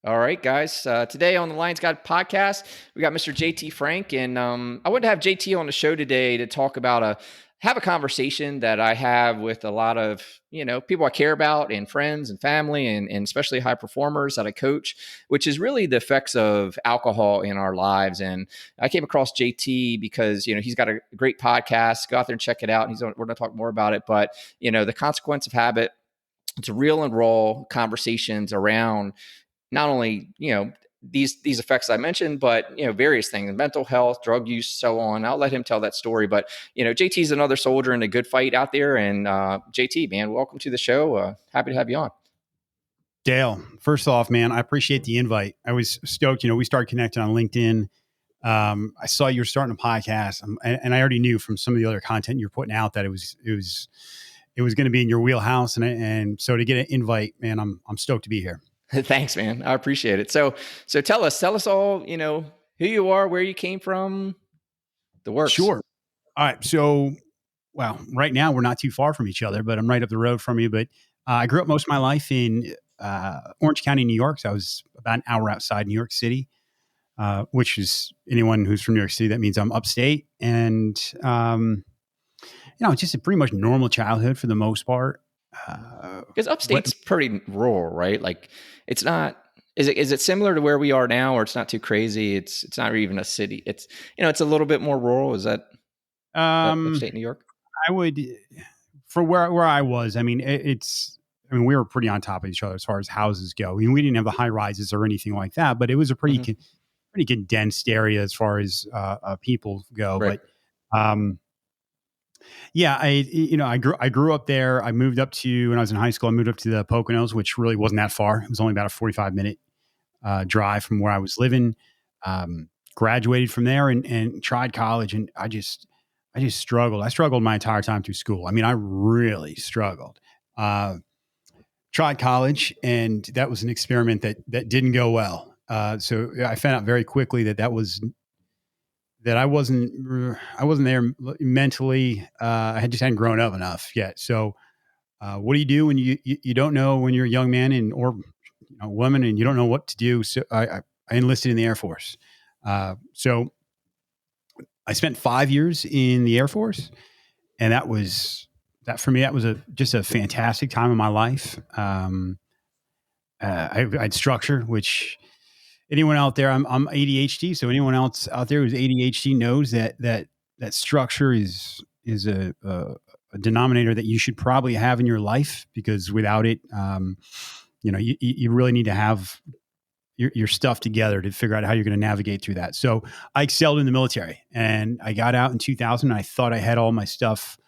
All right, guys. Today on the Lions Guide podcast, we got Mr. JT Frank, and I wanted to have JT on the show today to talk about have a conversation that I have with a lot of people I care about, and friends and family, and especially high performers that I coach, which is really the effects of alcohol in our lives. And I came across JT because he's got a great podcast. Go out there and check it out. We're going to talk more about it, but the consequence of habit. It's real and raw conversations around not only these effects I mentioned, but various things, mental health, drug use, so on. I'll let him tell that story. But JT's another soldier in a good fight out there. And JT, man, welcome to the show. Happy to have you on. Dale, first off, man, I appreciate the invite. I was stoked. We started connecting on LinkedIn. I saw you were starting a podcast, and I already knew from some of the other content you're putting out that it was going to be in your wheelhouse. And so to get an invite, man, I'm stoked to be here. Thanks, man. I appreciate it. So tell us all, who you are, where you came from, the works. Sure. All right. So, well, right now we're not too far from each other, but I'm right up the road from you. But I grew up most of my life in Orange County, New York. So I was about an hour outside New York City, which is anyone who's from New York City, that means I'm upstate. And, it's just a pretty much normal childhood for the most part. Because upstate's pretty rural, right? Like it's not, is it similar to where we are now, or it's not too crazy? It's not even a city. It's, it's a little bit more rural. Is that upstate New York? I would, for where I was, we were pretty on top of each other as far as houses go. We didn't have the high rises or anything like that, but it was a pretty condensed area as far as people go. Right. But yeah, I grew up there. I moved up to, when I was in high school, I moved up to the Poconos, which really wasn't that far. It was only about a 45-minute drive from where I was living. Graduated from there and tried college, and I just struggled. I struggled my entire time through school. I really struggled. Tried college, and that was an experiment that didn't go well. So I found out very quickly that I wasn't there mentally. I hadn't grown up enough yet. So what do you do when you don't know, when you're a young man or woman, and you don't know what to do? So I enlisted in the Air Force. So I spent 5 years in the Air Force, and that for me, that was just a fantastic time in my life. I had structure, which anyone out there, I'm ADHD. So anyone else out there who's ADHD knows that structure is a denominator that you should probably have in your life, because without it, you really need to have your stuff together to figure out how you're going to navigate through that. So I excelled in the military, and I got out in 2000, and I thought I had all my stuff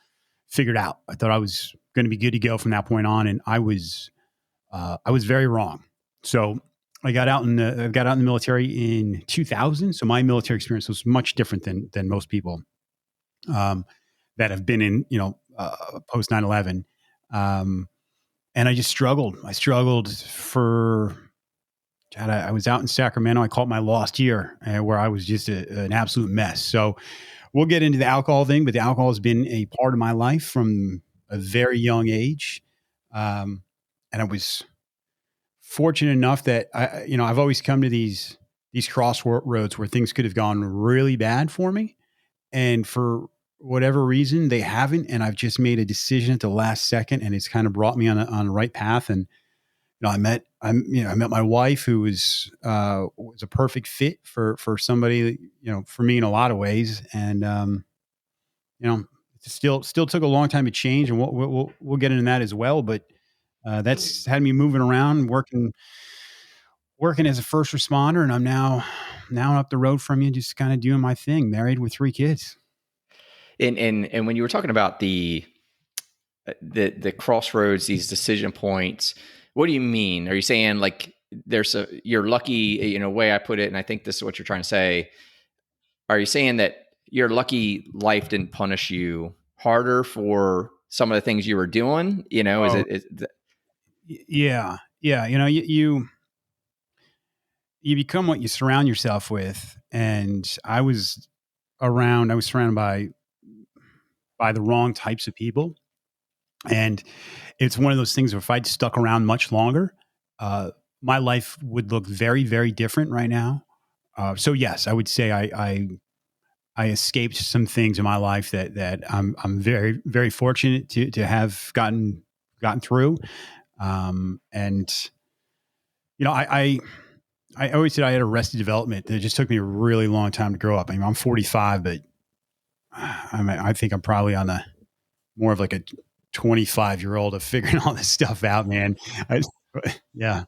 figured out. I thought I was going to be good to go from that point on. And I was very wrong. So I got out in the military in 2000. So my military experience was much different than most people that have been in, post 9/11. And I just struggled. I struggled for, God, I was out in Sacramento. I call it my lost year, where I was just an absolute mess. So we'll get into the alcohol thing, but the alcohol has been a part of my life from a very young age. And I was fortunate enough that I've always come to these crossroads where things could have gone really bad for me. And for whatever reason, they haven't. And I've just made a decision at the last second, and it's kind of brought me on the right path. And I met my wife, who was a perfect fit for somebody, for me in a lot of ways. And, it still took a long time to change, and we'll get into that as well. But that's had me moving around, working as a first responder. And I'm now up the road from you, just kind of doing my thing, married with 3 kids. And when you were talking about the crossroads, these decision points, what do you mean? Are you saying like you're lucky, way I put it, and I think this is what you're trying to say. Are you saying that you're lucky life didn't punish you harder for some of the things you were doing? Yeah. You become what you surround yourself with. And I was surrounded by the wrong types of people. And it's one of those things where if I'd stuck around much longer, my life would look very, very different right now. So yes, I would say I escaped some things in my life that I'm very, very fortunate to have gotten through. And I always said I had arrested development. It just took me a really long time to grow up. I mean, I'm 45, but I think I'm probably on the more of like a 25-year-old of figuring all this stuff out, man. I, yeah.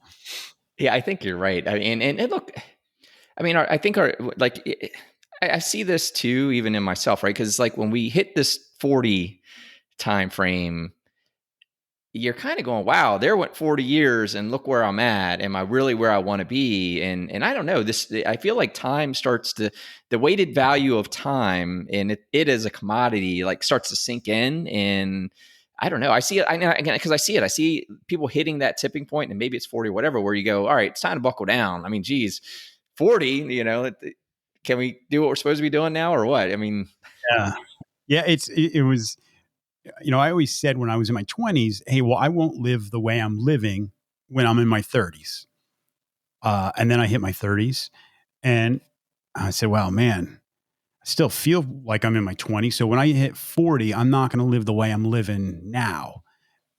Yeah, I think you're right. I mean, and look, I mean, I think like, I see this too, even in myself, right? Because it's like when we hit this 40 time frame, you're kind of going, wow, there went 40 years and look where I'm at. Am I really where I want to be? And I don't know, I feel like time starts to, the weighted value of time and it as a commodity, like starts to sink in. And I don't know, I see it, I know, again, because I see people hitting that tipping point, and maybe it's 40, whatever, where you go, all right, it's time to buckle down. I mean, geez, 40, can we do what we're supposed to be doing now or what? I mean, Yeah. Yeah. It was, I always said when I was in my 20s, hey, well, I won't live the way I'm living when I'm in my 30s. And then I hit my 30s and I said, well, man, I still feel like I'm in my 20s. So when I hit 40, I'm not going to live the way I'm living now.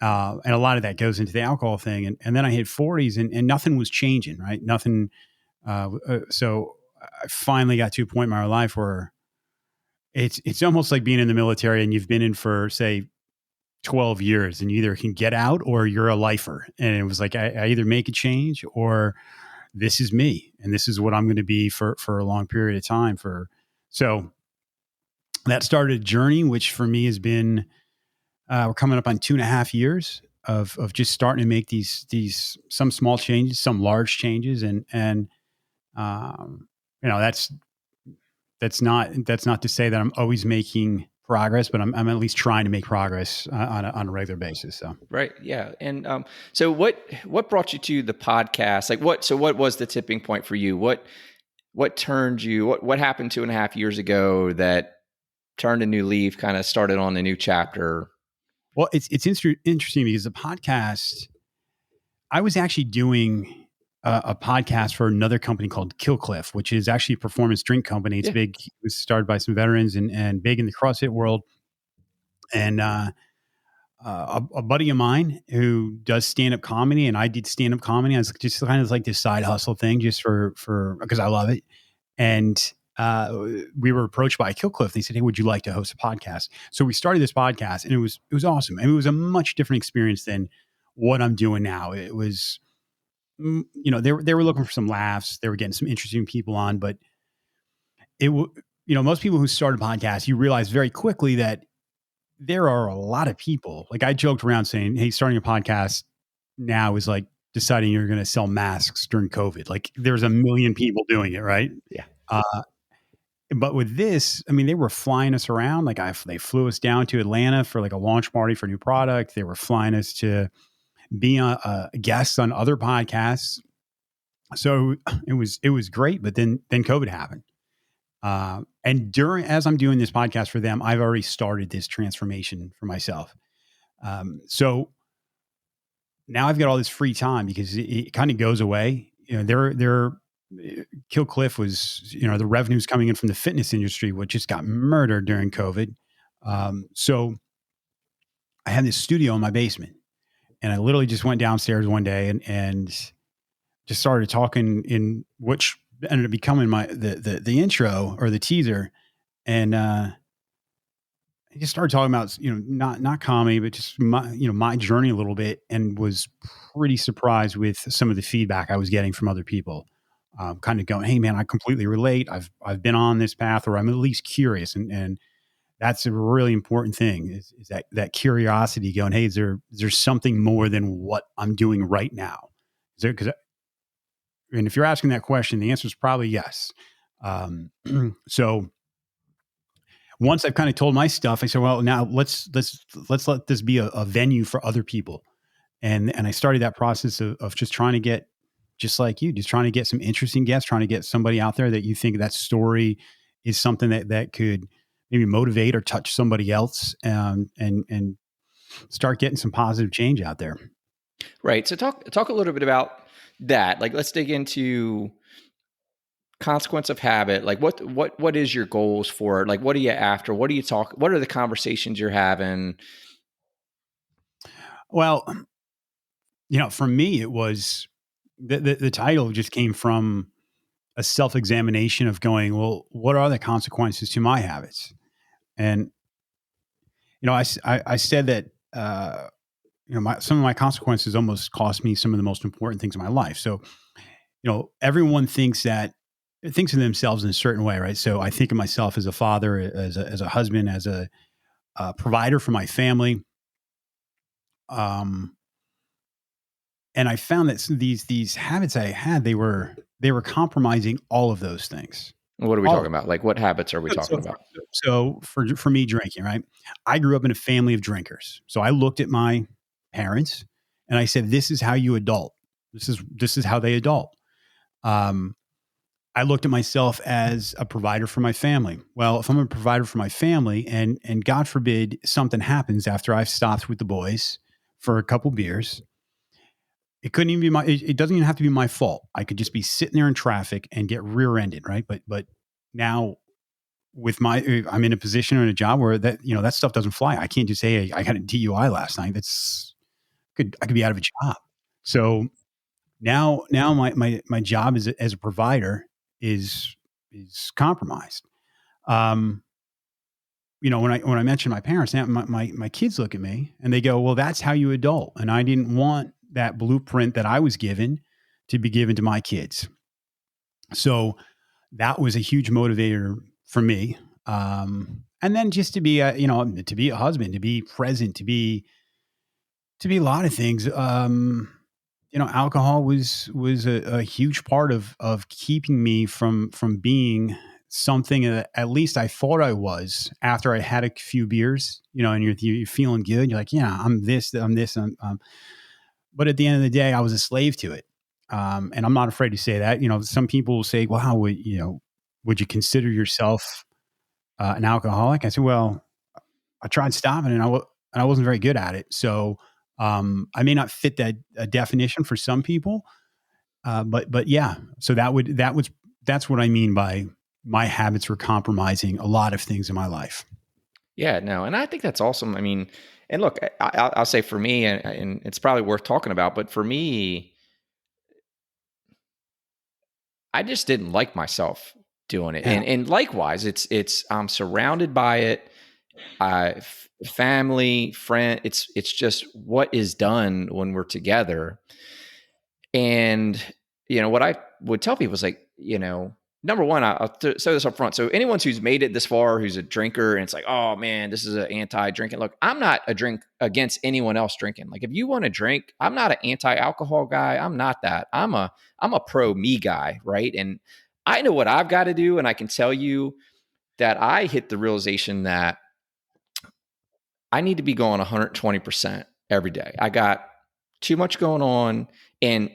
And a lot of that goes into the alcohol thing. And then I hit 40s and nothing was changing, right? Nothing. So I finally got to a point in my life where it's almost like being in the military and you've been in for, say, 12 years and you either can get out or you're a lifer. And it was like, I either make a change or this is me and this is what I'm going to be for a long period of time. So that started a journey, which for me has been, we're coming up on 2.5 years of just starting to make these, some small changes, some large changes. And that's not to say that I'm always making progress, but I'm at least trying to make progress on a regular basis. So right, yeah. And so what brought you to the podcast? Like what was the tipping point for you? What turned you? What happened 2.5 years ago that turned a new leaf? Kind of started on a new chapter. Well, it's interesting because the podcast, I was actually doing a podcast for another company called Killcliff, which is actually a performance drink company. It's big. It was started by some veterans and big in the CrossFit world. And a buddy of mine who does stand-up comedy, and I did stand-up comedy. I was just kind of like this side hustle thing just for because I love it. And we were approached by Killcliff. They said, hey, would you like to host a podcast? So we started this podcast and it was awesome. And it was a much different experience than what I'm doing now. It was, they were looking for some laughs. They were getting some interesting people on, but most people who start a podcast, you realize very quickly that there are a lot of people. Like I joked around saying, hey, starting a podcast now is like deciding you're going to sell masks during COVID. Like there's a million people doing it, right? Yeah. But with this, I mean, they were flying us around. Like they flew us down to Atlanta for like a launch party for a new product. They were flying us to be a guest on other podcasts. So it was great. But then COVID happened. And as I'm doing this podcast for them, I've already started this transformation for myself. So now I've got all this free time because it kind of goes away. They're Killcliff was, the revenues coming in from the fitness industry, which just got murdered during COVID. So I had this studio in my basement and I literally just went downstairs one day and just started talking in which ended up becoming the intro or the teaser. And, I just started talking about, not comedy, but just my journey a little bit, and was pretty surprised with some of the feedback I was getting from other people. Kind of going, hey man, I completely relate. I've been on this path, or I'm at least curious, and that's a really important thing. Is that curiosity? Going, hey, is there something more than what I'm doing right now? Is there? And if you're asking that question, the answer is probably yes. So once I've kind of told my stuff, I said, well, now let's let this be a venue for other people. And I started that process of just trying to get, just like you, just trying to get some interesting guests, trying to get somebody out there that you think that story is something that could maybe motivate or touch somebody else, and start getting some positive change out there. Right. So talk a little bit about that, like, let's dig into consequence of habit. Like, what is your goals for it? Like, what are you after? What are you talk? What are the conversations you're having? Well, for me, it was the title just came from a self examination of going, well, what are the consequences to my habits? And I said that some of my consequences almost cost me some of the most important things in my life. So everyone thinks of themselves in a certain way, right? So I think of myself as a father, as a husband, as a provider for my family. Um, and I found that these habits I had, they were compromising all of those things. What are we All talking of about? Like, what habits are we them. talking about? So for me, drinking, right? I grew up in a family of drinkers. So I looked at my parents and I said, "This is how you adult. This is how they adult." Um, I looked at myself as a provider for my family. Well, if I'm a provider for my family, and God forbid something happens after I've stopped with the boys for a couple beers, it couldn't even be it doesn't even have to be my fault. I could just be sitting there in traffic and get rear-ended, right? But now I'm in a position or in a job where that stuff doesn't fly. I can't just say, "Hey, I got a DUI last night." I could be out of a job. So now my job as a provider is compromised. Um, when I mention my parents, now my kids look at me and they go, "Well, that's how you adult." And I didn't want that blueprint that I was given to be given to my kids. So that was a huge motivator for me. And then just to be a husband, to be present, to be a lot of things. Alcohol was a huge part of keeping me from being something that at least I thought I was after I had a few beers. And you're feeling good. You're like, yeah, I'm this, I'm this, but at the end of the day, I was a slave to it. And I'm not afraid to say that. Some people will say, "Well, how would you consider yourself an alcoholic?" I said, "Well, I tried stopping, and I wasn't very good at it. So I may not fit that definition for some people, but yeah. So that's what I mean by my habits were compromising a lot of things in my life." Yeah, no, and I think that's awesome. I mean, and look, I'll say for me, and it's probably worth talking about, but for me, I just didn't like myself doing it, Yeah. and likewise, it's I'm surrounded by it. Family, friend. It's just what is done when we're together. And what I would tell people is like, number one, I'll say this up front. So anyone who's made it this far, who's a drinker, and it's like, oh man, this is an anti-drinking. Look, I'm not a drink against anyone else drinking. Like, if you want to drink, I'm not an anti-alcohol guy. I'm not that. I'm a pro me guy, right? And I know what I've got to do, and I can tell you that I hit the realization that I need to be going 120% every day. I got too much going on. And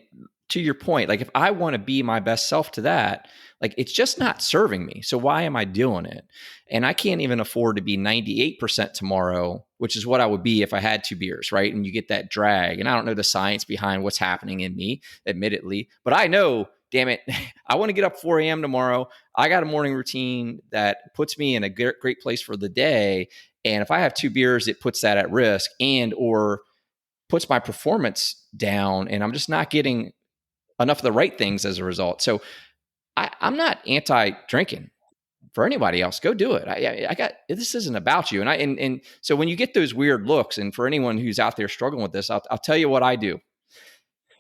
to your point, like, if I want to be my best self to that, like, it's just not serving me. So why am I doing it? And I can't even afford to be 98% tomorrow, which is what I would be if I had two beers, right? And you get that drag. And I don't know the science behind what's happening in me, admittedly, but I know, damn it, I want to get up 4 a.m. tomorrow. I got a morning routine that puts me in a great place for the day. And if I have two beers, it puts that at risk and or puts my performance down, and I'm just not getting enough of the right things as a result. So I'm not anti-drinking. For anybody else, go do it. I got this isn't about you. And so when you get those weird looks, and for anyone who's out there struggling with this, I'll tell you what I do,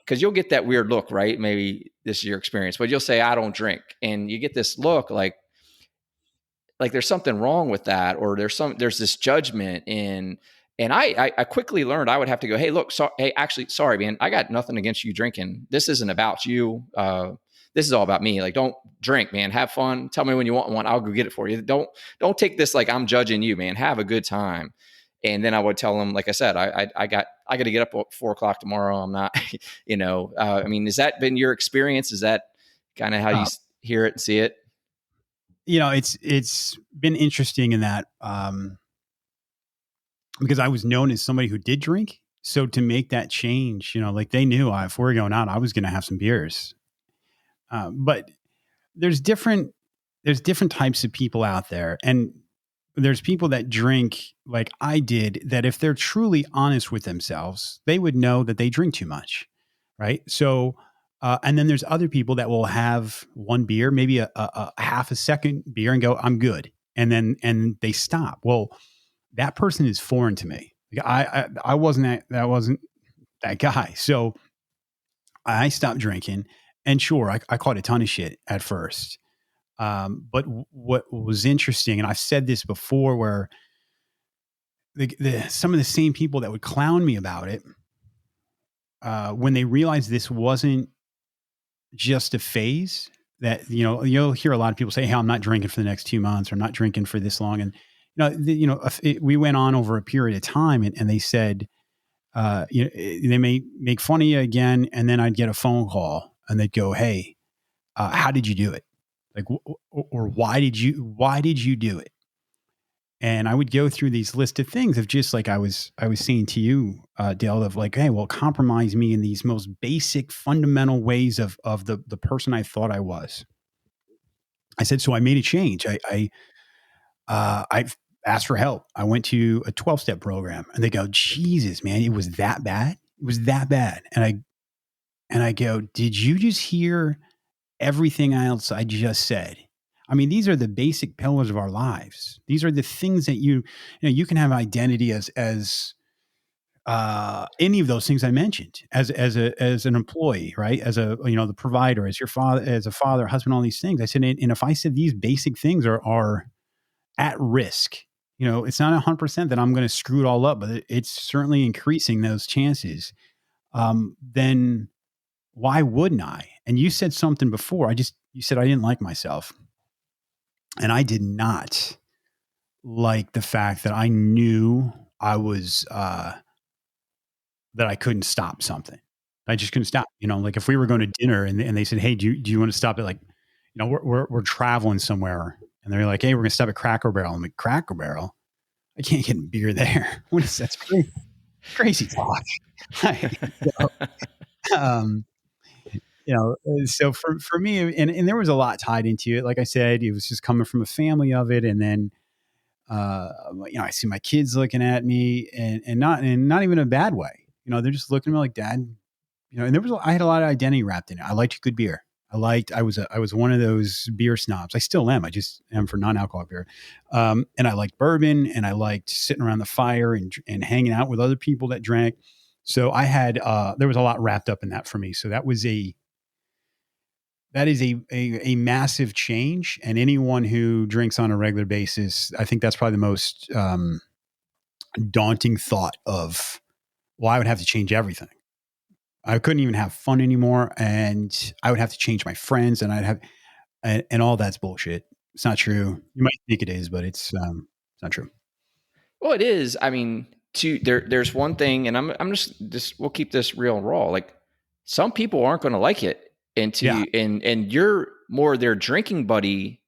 because you'll get that weird look, right? Maybe this is your experience, but you'll say, "I don't drink," and you get this look like there's something wrong with that, or there's this judgment in. And I quickly learned I would have to go, "Hey, look, hey, actually, sorry, man, I got nothing against you drinking. This isn't about you. This is all about me. Like, don't drink, man. Have fun. Tell me when you want one. I'll go get it for you. Don't take this like I'm judging you, man. Have a good time." And then I would tell them, like I said, I got to get up at 4 o'clock tomorrow. I'm not, I mean, has that been your experience? Is that kind of how you Uh, hear it and see it? it's been interesting in that because I was known as somebody who did drink. So to make that change, like they knew if we were going out, I was going to have some beers. But there's different types of people out there, and there's people that drink like I did, that if they're truly honest with themselves, they would know that they drink too much, right? So, and then there's other people that will have one beer, maybe a half a second beer, and go, "I'm good," and they stop. Well, that person is foreign to me. Like, I wasn't that wasn't that guy. So I stopped drinking, and sure, I caught a ton of shit at first. But what was interesting, and I've said this before, where some of the same people that would clown me about it, when they realized this wasn't just a phase, that you'll hear a lot of people say, "Hey, I'm not drinking for the next 2 months, or I'm not drinking for this long," and we went on over a period of time, and they said, they may make fun of you again, and then I'd get a phone call, and they'd go, "Hey, how did you do it? Like, or why did you do it?" And I would go through these list of things of just like I was saying to you, Dale, of like, "Hey, well, compromise me in these most basic, fundamental ways of the person I thought I was." I said, so I made a change. I've asked for help. I went to a 12-step program, and they go, "Jesus, man, it was that bad. It was that bad." And I go, "Did you just hear everything else I just said?" I mean, these are the basic pillars of our lives. These are the things that you can have identity as any of those things I mentioned, as an employee, right? As the provider, as your father, as a father, husband, all these things. I said, and if I said these basic things are at risk, it's not 100% that I'm going to screw it all up, but it's certainly increasing those chances. Then why wouldn't I? And you said something before. You said I didn't like myself. And I did not like the fact that I knew I was, that I couldn't stop something. I just couldn't stop. Like if we were going to dinner, and they said, "Hey, do you want to stop at, like, we're traveling somewhere," and they're like, "Hey, we're going to stop at Cracker Barrel." I'm like, "Cracker Barrel? I can't get a beer there." What is that's crazy, crazy talk. so, um, so for me, and there was a lot tied into it. Like I said, it was just coming from a family of it, and then I see my kids looking at me, and not even in a bad way. They're just looking at me like, "Dad," and I had a lot of identity wrapped in it. I liked good beer. I was one of those beer snobs. I still am. I just am for non-alcoholic beer. And I liked bourbon, and I liked sitting around the fire and hanging out with other people that drank. So I had, there was a lot wrapped up in that for me. So that is a massive change. And anyone who drinks on a regular basis, I think that's probably the most daunting thought of, well, I would have to change everything. I couldn't even have fun anymore, and I would have to change my friends, and and all that's bullshit. It's not true. You might think it is, but it's not true. Well, it is. I mean, there's one thing, and I'm just we'll keep this real and raw. Like, some people aren't going to like it, Yeah. and you're more their drinking buddy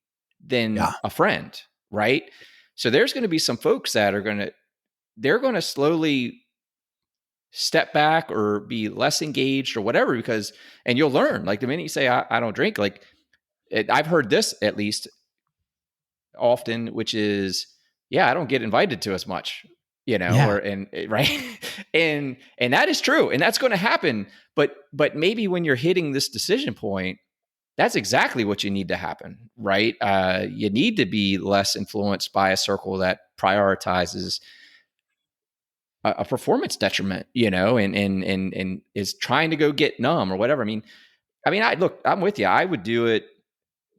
than Yeah. a friend, right? So there's going to be some folks that they're going to slowly step back or be less engaged or whatever, and you'll learn, like, the minute you say, I don't drink, like, I've heard this at least often, which is, "Yeah, I don't get invited to as much," Yeah. right. And that is true. And that's going to happen. But maybe when you're hitting this decision point, that's exactly what you need to happen, right? You need to be less influenced by a circle that prioritizes a performance detriment, and is trying to go get numb or whatever. I'm with you. I would do it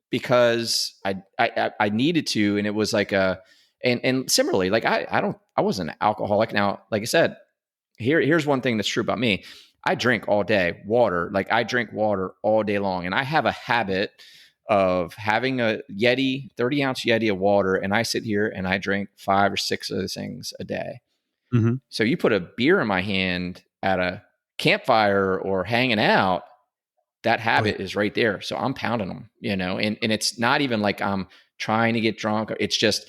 because I needed to, and it was like and similarly, like, I wasn't an alcoholic. Now, like I said, here's one thing that's true about me. I drink all day water. Like, I drink water all day long, and I have a habit of having a 30-ounce Yeti of water, and I sit here and I drink 5 or 6 of those things a day. Mm-hmm. So you put a beer in my hand at a campfire or hanging out, that habit is right there. So I'm pounding them, and it's not even like I'm trying to get drunk. It's just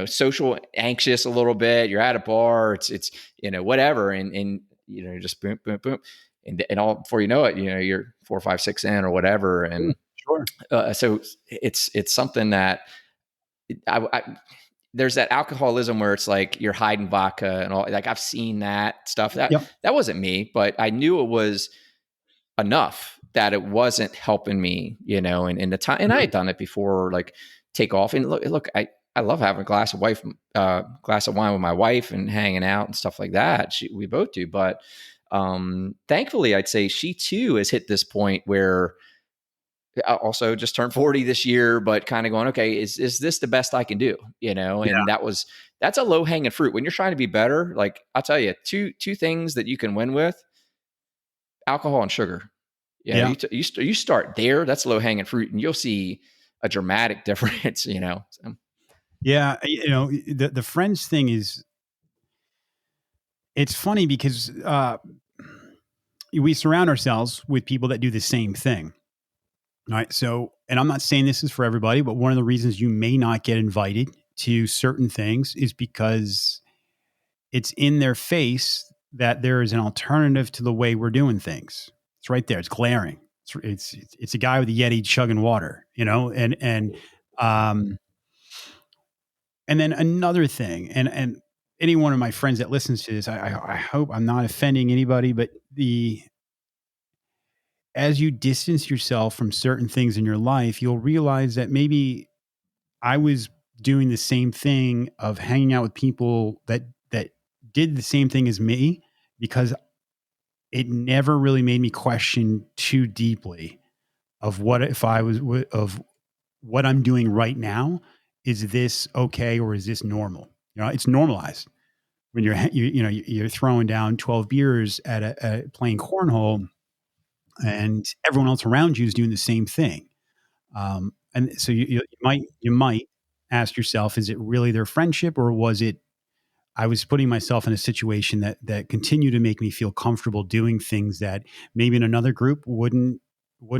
social anxious a little bit. You're at a bar, it's whatever, and just boom, boom, boom, and all before you know it, you're 4, 5, 6 in or whatever, Sure. and Sure. so it's something that I there's that alcoholism where it's like you're hiding vodka and all. Like I've seen that stuff. Yep. That wasn't me, but I knew it was enough that it wasn't helping me, and in the time, and I had done it before, like take off. And look, I love having a glass of wine with my wife and hanging out and stuff like that. We both do, but thankfully, I'd say she too has hit this point where I also just turned 40 this year, but kind of going, okay, is this the best I can do? And that's a low hanging fruit when you're trying to be better. Like I'll tell you, two things that you can win with: alcohol and sugar. Yeah. You start there. That's low hanging fruit, and you'll see a dramatic difference. So. Yeah. The friends thing it's funny because we surround ourselves with people that do the same thing. All right. So, and I'm not saying this is for everybody, but one of the reasons you may not get invited to certain things is because it's in their face that there is an alternative to the way we're doing things. It's right there. It's glaring. It's a guy with a Yeti chugging water, um, and then another thing, and any one of my friends that listens to this, I hope I'm not offending anybody, but as you distance yourself from certain things in your life, you'll realize that maybe I was doing the same thing of hanging out with people that did the same thing as me, because it never really made me question too deeply of what if I was of what I'm doing right now. Is this okay, or is this normal? It's normalized when you're throwing down 12 beers at a playing cornhole, and everyone else around you is doing the same thing. And so you might ask yourself, is it really their friendship, or was it I was putting myself in a situation that continued to make me feel comfortable doing things that maybe in another group wouldn't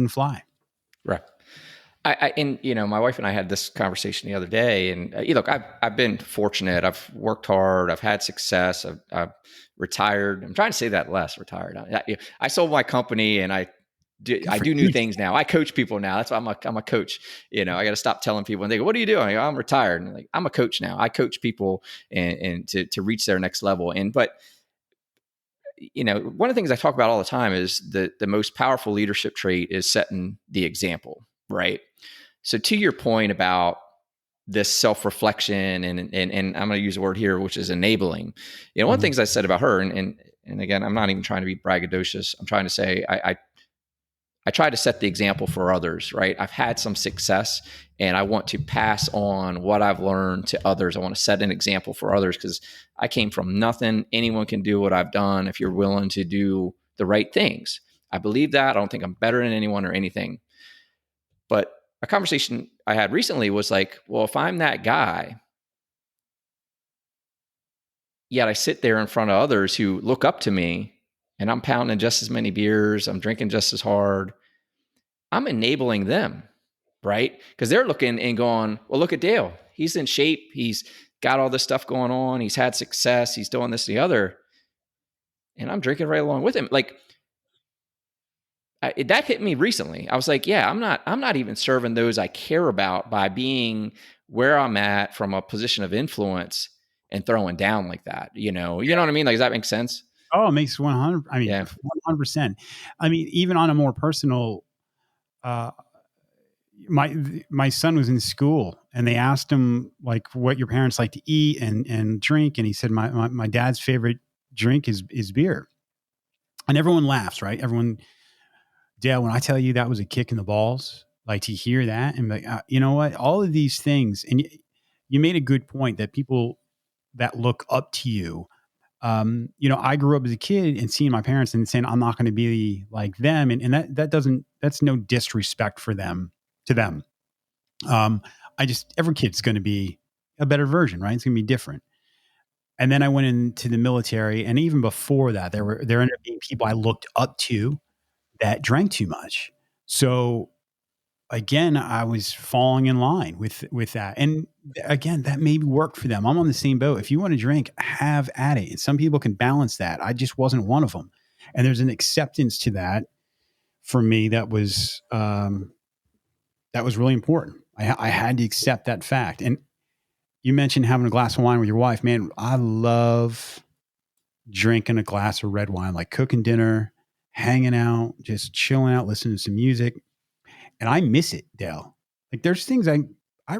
fly. Right. And my wife and I had this conversation the other day, and look, I've been fortunate. I've worked hard. I've had success. I've retired. I'm trying to say that less. Retired. I sold my company, and I do new things now. I coach people now. That's why I'm a coach. I got to stop telling people, and they go, "What are you doing?" I go, "I'm retired." And like, I'm a coach now. I coach people and to reach their next level. But one of the things I talk about all the time is the most powerful leadership trait is setting the example, right? So to your point about this self-reflection and I'm going to use a word here, which is enabling. One of the things I said about her, and again, I'm not even trying to be braggadocious. I'm trying to say I try to set the example for others, right? I've had some success, and I want to pass on what I've learned to others. I want to set an example for others because I came from nothing. Anyone can do what I've done if you're willing to do the right things. I believe that. I don't think I'm better than anyone or anything. But a conversation I had recently was like, well, if I'm that guy, yet I sit there in front of others who look up to me, and I'm pounding just as many beers, I'm drinking just as hard, I'm enabling them, right? Because they're looking and going, well, look at Dale. He's in shape. He's got all this stuff going on. He's had success. He's doing this and the other. And I'm drinking right along with him. Like, that hit me recently. I was like, yeah, I'm not even serving those I care about by being where I'm at from a position of influence and throwing down like that. You know what I mean? Like, does that make sense? Oh, it makes 100. I mean, Yeah. 100%. I mean, even on a more personal, uh, my son was in school, and they asked him like what your parents like to eat and drink, and he said my dad's favorite drink is beer, and everyone laughs, right? Everyone, Dale, when I tell you that was a kick in the balls, like to hear that and like, you know what, all of these things, and you made a good point that people that look up to you. I grew up as a kid and seeing my parents and saying I'm not going to be like them, and that's no disrespect for them to them. Every kid's going to be a better version, right? It's going to be different. And then I went into the military, and even before that, there ended up being people I looked up to that drank too much. So again, I was falling in line with that. And again, that maybe worked for them. I'm on the same boat. If you want to drink, have at it. And some people can balance that. I just wasn't one of them. And there's an acceptance to that for me that was really important. I had to accept that fact. And you mentioned having a glass of wine with your wife. Man, I love drinking a glass of red wine, like cooking dinner, hanging out, just chilling out, listening to some music. And I miss it, Dale. Like there's things I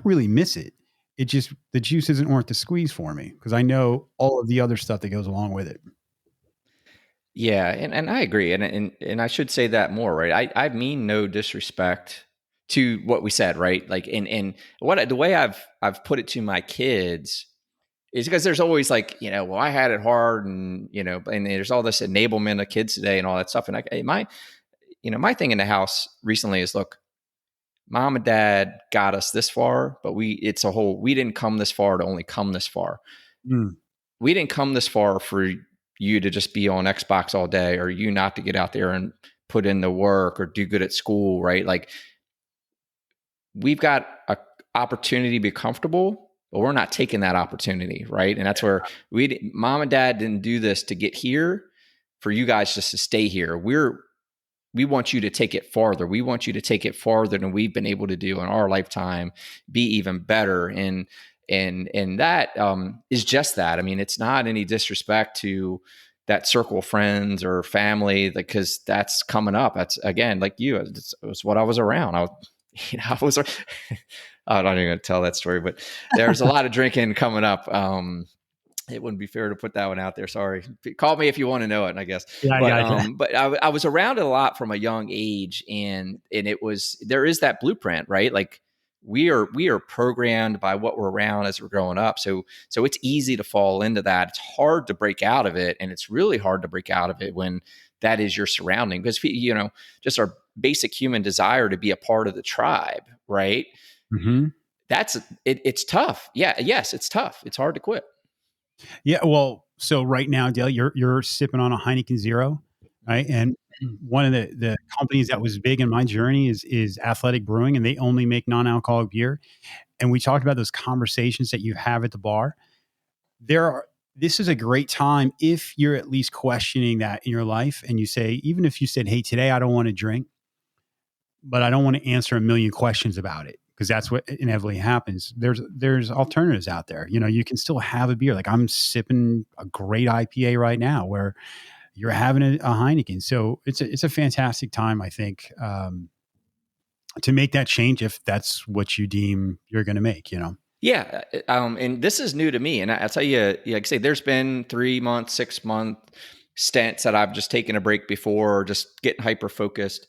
really miss it. It just, the juice isn't worth the squeeze for me because I know all of the other stuff that goes along with it. Yeah, and I agree, and I should say that more, right? I mean no disrespect to what we said, right? Like, and what the way I've put it to my kids is because there's always like, well, I had it hard, and and there's all this enablement of kids today and all that stuff, and my thing in the house recently is, look, mom and dad got us this far, but we didn't come this far to only come this far. Mm. We didn't come this far for you to just be on Xbox all day, or you not to get out there and put in the work or do good at school, right? Like, we've got an opportunity to be comfortable, but we're not taking that opportunity, right? And that's where mom and dad didn't do this to get here for you guys just to stay here. We want you to take it farther. We want you to take it farther than we've been able to do in our lifetime, be even better. And that is just that. I mean, it's not any disrespect to that circle of friends or family, because that's coming up. That's, again, like you, it was what I was around. I was, I'm not even going to tell that story, but there's a lot of drinking coming up. It wouldn't be fair to put that one out there. Sorry. Call me if you want to know it, I guess. Yeah, but I was around it a lot from a young age, and there is that blueprint, right? Like, we are programmed by what we're around as we're growing up. So it's easy to fall into that. It's hard to break out of it. And it's really hard to break out of it when that is your surrounding, because, just our basic human desire to be a part of the tribe, right? Mm-hmm. It's tough. Yeah. Yes, it's tough. It's hard to quit. Yeah. Well, so right now, Dale, you're sipping on a Heineken Zero, right? And one of the companies that was big in my journey is Athletic Brewing, and they only make non-alcoholic beer. And we talked about those conversations that you have at the bar. This is a great time if you're at least questioning that in your life, and you say, even if you said, hey, today I don't want to drink, but I don't want to answer a million questions about it, because that's what inevitably happens. There's alternatives out there. You can still have a beer. Like, I'm sipping a great IPA right now, where you're having a Heineken. So it's a fantastic time, I think, to make that change if that's what you deem you're going to make. Yeah. And this is new to me. And I'll tell you, like I say, there's been 3 month, 6 month stints that I've just taken a break before, just getting hyper focused.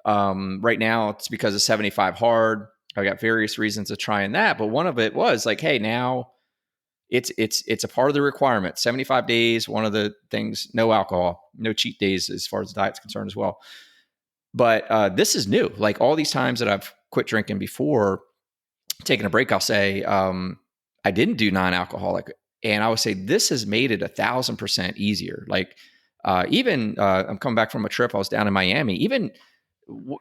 Right now it's because of 75 hard. I got various reasons of trying that, but one of it was like, hey, now it's a part of the requirement. 75 days, one of the things, no alcohol, no cheat days as far as the diet's concerned as well. But this is new. Like, all these times that I've quit drinking before, taking a break, I'll say, I didn't do non-alcoholic. And I would say this has made it 1,000% easier. Like, even I'm coming back from a trip. I was down in Miami. Even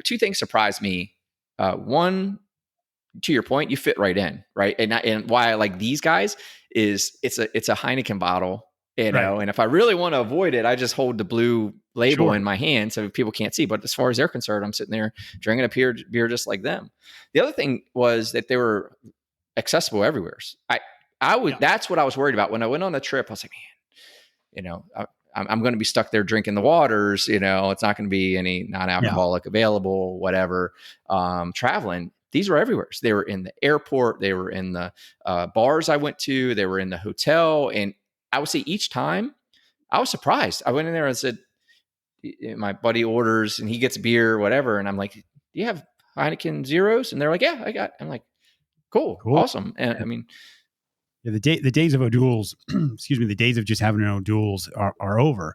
two things surprised me. One, to your point, you fit right in, right? And why I like these guys is it's a Heineken bottle, Right. and if I really want to avoid it, I just hold the blue label Sure. in my hand so people can't see. But as far as they're concerned, I'm sitting there drinking a beer just like them. The other thing was that they were accessible everywhere. That's what I was worried about when I went on the trip. I was like, man, I'm going to be stuck there drinking the waters. It's not going to be any non-alcoholic available, whatever. Traveling, these were everywhere. So they were in the airport. They were in the bars I went to. They were in the hotel. And I would say each time I was surprised. I went in there and said, my buddy orders and he gets beer, whatever. And I'm like, do you have Heineken Zeros? And they're like, yeah, I'm like, cool. Awesome. And I mean, yeah, the days of O'Doul's, excuse me, the days of just having an O'Doul's are over.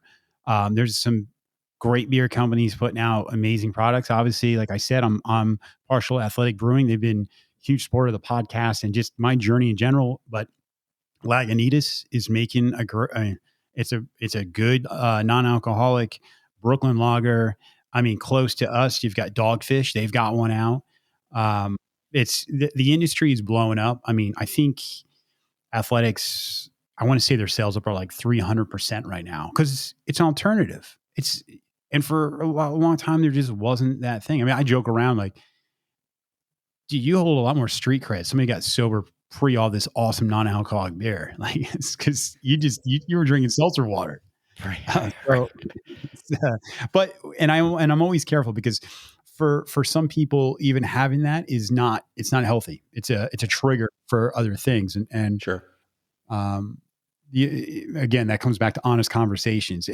There's some great beer companies putting out amazing products. Obviously, like I said, I'm partial Athletic Brewing. They've been huge support of the podcast and just my journey in general. But Lagunitas is making it's a good non-alcoholic Brooklyn lager. I mean, close to us, you've got Dogfish. They've got one out. Um, it's the industry is blowing up. I mean, I think athletics, I want to say their sales up are like 300% right now because it's an alternative. And for a long time, there just wasn't that thing. I mean, I joke around like, dude, you hold a lot more street cred. Somebody got sober pre all this awesome non-alcoholic beer. Like, it's because you were drinking seltzer water. Right. Right. So, but I'm always careful because for some people, even having that it's not healthy. It's a trigger for other things. And Sure. um, again, that comes back to honest conversations.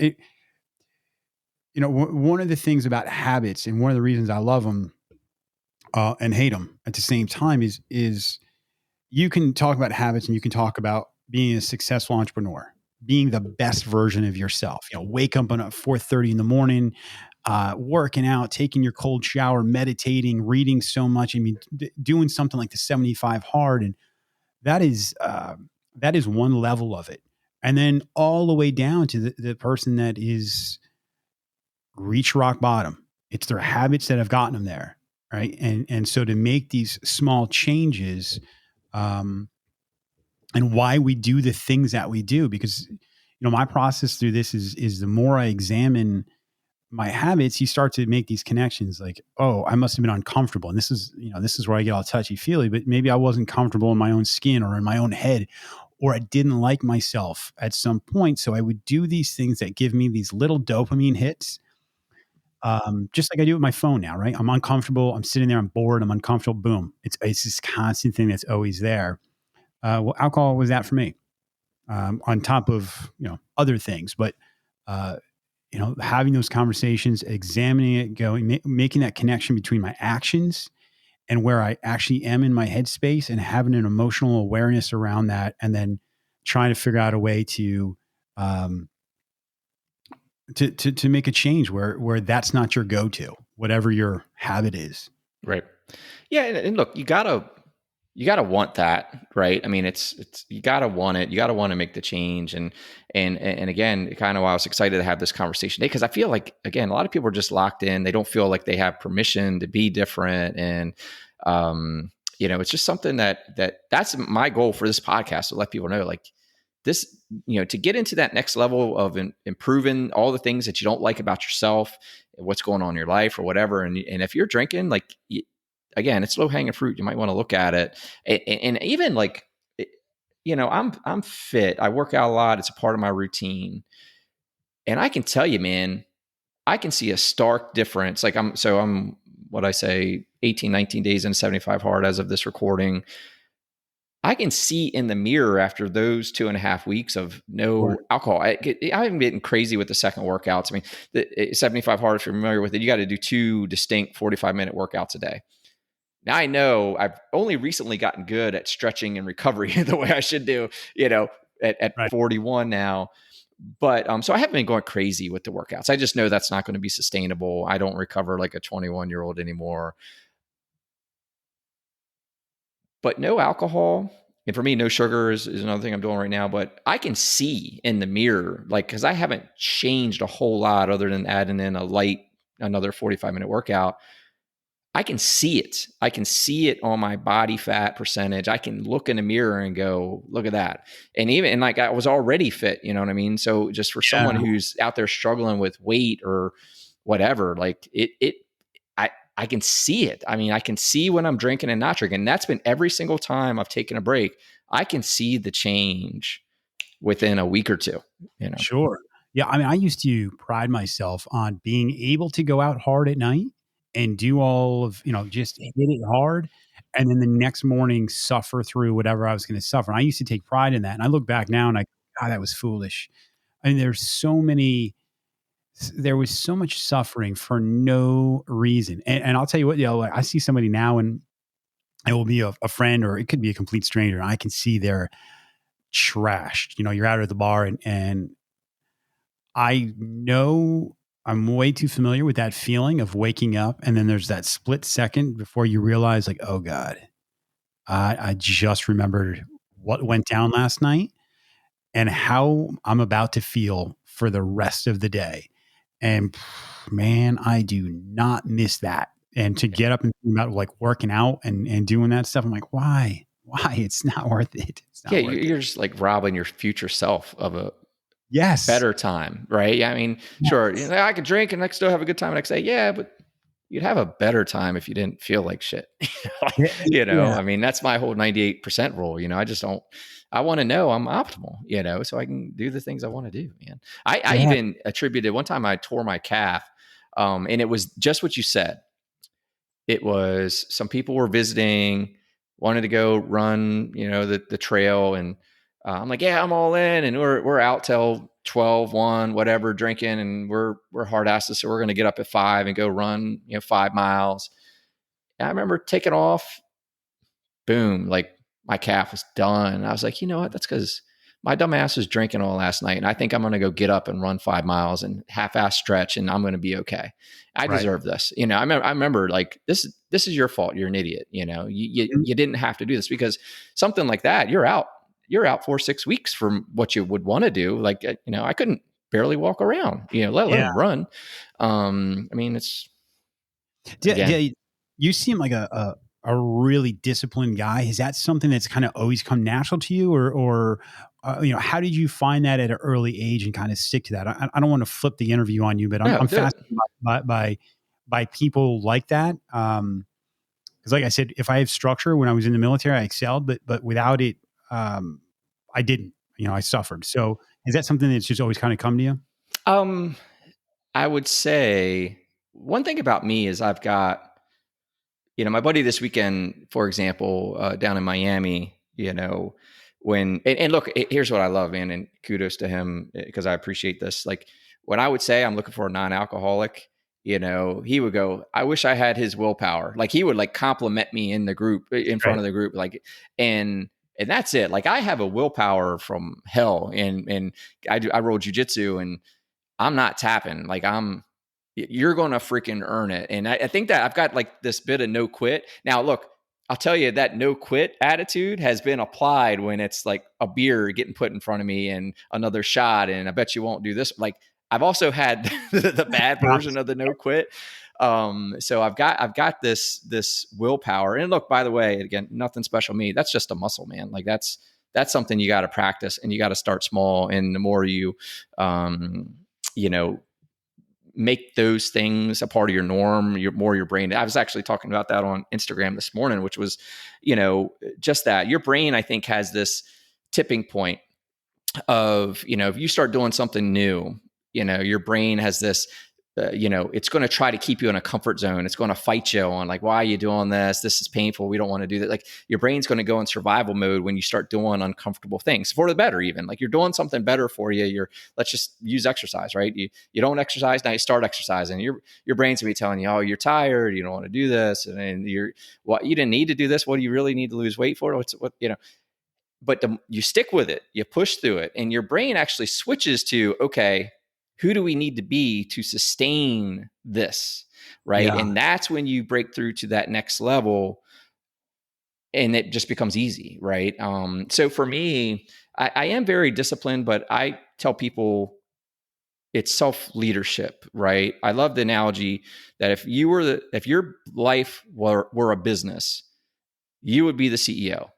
One of the things about habits and one of the reasons I love them and hate them at the same time is you can talk about habits and you can talk about being a successful entrepreneur, being the best version of yourself. Wake up at 4:30 in the morning, working out, taking your cold shower, meditating, reading so much. I mean, doing something like the 75 hard, and that is one level of it, and then all the way down to the person that is reach rock bottom. It's their habits that have gotten them there, right? And so to make these small changes. And why we do the things that we do, because my process through this is the more I examine my habits, you start to make these connections like, oh, I must have been uncomfortable, and this is where I get all touchy feely, but maybe I wasn't comfortable in my own skin or in my own head, or I didn't like myself at some point, so I would do these things that give me these little dopamine hits, just like I do with my phone now, right? I'm uncomfortable, I'm sitting there, I'm bored, I'm uncomfortable, boom, it's this constant thing that's always there. Well, alcohol was that for me, on top of other things. But having those conversations, examining it, making that connection between my actions and where I actually am in my headspace, and having an emotional awareness around that, and then trying to figure out a way to make a change where that's not your go-to, whatever your habit is. Right. Yeah. And look, you gotta want that, right? I mean, it's you gotta want it. You gotta want to make the change. And again, kind of why I was excited to have this conversation today, because I feel like, again, a lot of people are just locked in. They don't feel like they have permission to be different. And it's just something that's my goal for this podcast, to let people know, like, this, to get into that next level of improving all the things that you don't like about yourself, what's going on in your life or whatever. And if you're drinking, like, again, it's low hanging fruit. You might want to look at it. And even like, I'm fit. I work out a lot. It's a part of my routine. And I can tell you, man, I can see a stark difference. Like I'm what I say, 18, 19 days into 75 hard as of this recording. I can see in the mirror after those 2.5 weeks of no alcohol. I'm getting crazy with the second workouts. I mean, the 75 hard, if you're familiar with it, you got to do 2 distinct 45-minute workouts a day. Now I know I've only recently gotten good at stretching and recovery the way I should do, at Right. 41 now. But so I haven't been going crazy with the workouts. I just know that's not going to be sustainable. I don't recover like a 21-year-old anymore. But no alcohol. And for me, no sugar is another thing I'm doing right now. But I can see in the mirror, like, because I haven't changed a whole lot other than adding in another 45-minute workout. I can see it. I can see it on my body fat percentage. I can look in the mirror and go, look at that. And like, I was already fit, you know what I mean? So just for someone who's out there struggling with weight or whatever, like I can see it. I mean, I can see when I'm drinking and not drinking. And that's been every single time I've taken a break. I can see the change within a week or two, Sure. Yeah. I mean, I used to pride myself on being able to go out hard at night and do all of, just hit it hard. And then the next morning suffer through whatever I was going to suffer. And I used to take pride in that. And I look back now and God, that was foolish. I mean, there was so much suffering for no reason. And I'll tell you what, like, I see somebody now and it will be a friend, or it could be a complete stranger. And I can see they're trashed. You're out at the bar and I know I'm way too familiar with that feeling of waking up. And then there's that split second before you realize, like, oh God, I just remembered what went down last night and how I'm about to feel for the rest of the day. And man, I do not miss that. And to get up and think about like working out and doing that stuff, I'm like, why? It's not worth it. It's Yeah, not worth it. you're just like robbing your future self of a Yes. better time, right? I mean, sure, Yes. I could drink and I could still have a good time the next day. Yeah, but you'd have a better time if you didn't feel like shit. Yeah. Yeah. I mean, that's my whole 98% rule. I just don't, I want to know I'm optimal, so I can do the things I want to do, man. I Yeah. even attributed one time I tore my calf, and it was just what you said. It was some people were visiting, wanted to go run, the trail. And I'm like, yeah, I'm all in. And we're out till 12, 1, whatever, drinking. And we're hard asses. So we're going to get up at 5 and go run, 5 miles. And I remember taking off, boom, like my calf was done. And I was like, you know what? That's because my dumb ass was drinking all last night. And I think I'm going to go get up and run 5 miles and half-ass stretch, and I'm going to be okay. I Right. deserve this. I remember like, this is your fault. You're an idiot. You didn't have to do this, because something like that, you're out 4-6 weeks from what you would want to do. Like, I couldn't barely walk around, let Yeah. alone run. I mean, it's, again, Yeah. You seem like a really disciplined guy. Is that something that's kind of always come natural to you, or how did you find that at an early age and kind of stick to that? I don't want to flip the interview on you, but no, I'm do it. fascinated by people like that. Because, like I said, if I have structure when I was in the military, I excelled, but without it, I didn't. I suffered. So, is that something that's just always kind of come to you? I would say one thing about me is I've got, my buddy this weekend, for example, down in Miami, and look, here's what I love, man, and kudos to him, because I appreciate this. Like, when I would say I'm looking for a non-alcoholic, he would go, I wish I had his willpower. Like, he would like compliment me in the group, in front Right. of the group, like, and that's it. Like, I have a willpower from hell, and I roll jujitsu, and I'm not tapping. Like, you're going to freaking earn it. And I think that I've got like this bit of no quit. Now, look, I'll tell you that no quit attitude has been applied when it's like a beer getting put in front of me and another shot, and I bet you won't do this. Like, I've also had the bad version of the no quit. So I've got this willpower. And look, by the way, again, nothing special me. That's just a muscle, man. Like, that's something you got to practice, and you got to start small. And the more you, you know, make those things a part of your norm, your brain. I was actually talking about that on Instagram this morning, which was, just that your brain, I think, has this tipping point of, if you start doing something new, your brain has this, it's going to try to keep you in a comfort zone. It's going to fight you on like, why are you doing this? This is painful. We don't want to do that. Like, your brain's going to go in survival mode when you start doing uncomfortable things for the better. Even like, you're doing something better for you. Let's just use exercise, right? You don't exercise. Now you start exercising. Your brain's going to be telling you, oh, you're tired. You don't want to do this. And you didn't need to do this. What do you really need to lose weight for? But you stick with it, you push through it, and your brain actually switches to, okay, who do we need to be to sustain this, right? Yeah. And that's when you break through to that next level, and it just becomes easy, right? So for me, I am very disciplined, but I tell people it's self-leadership, right? I love the analogy that if your life were a business, you would be the CEO.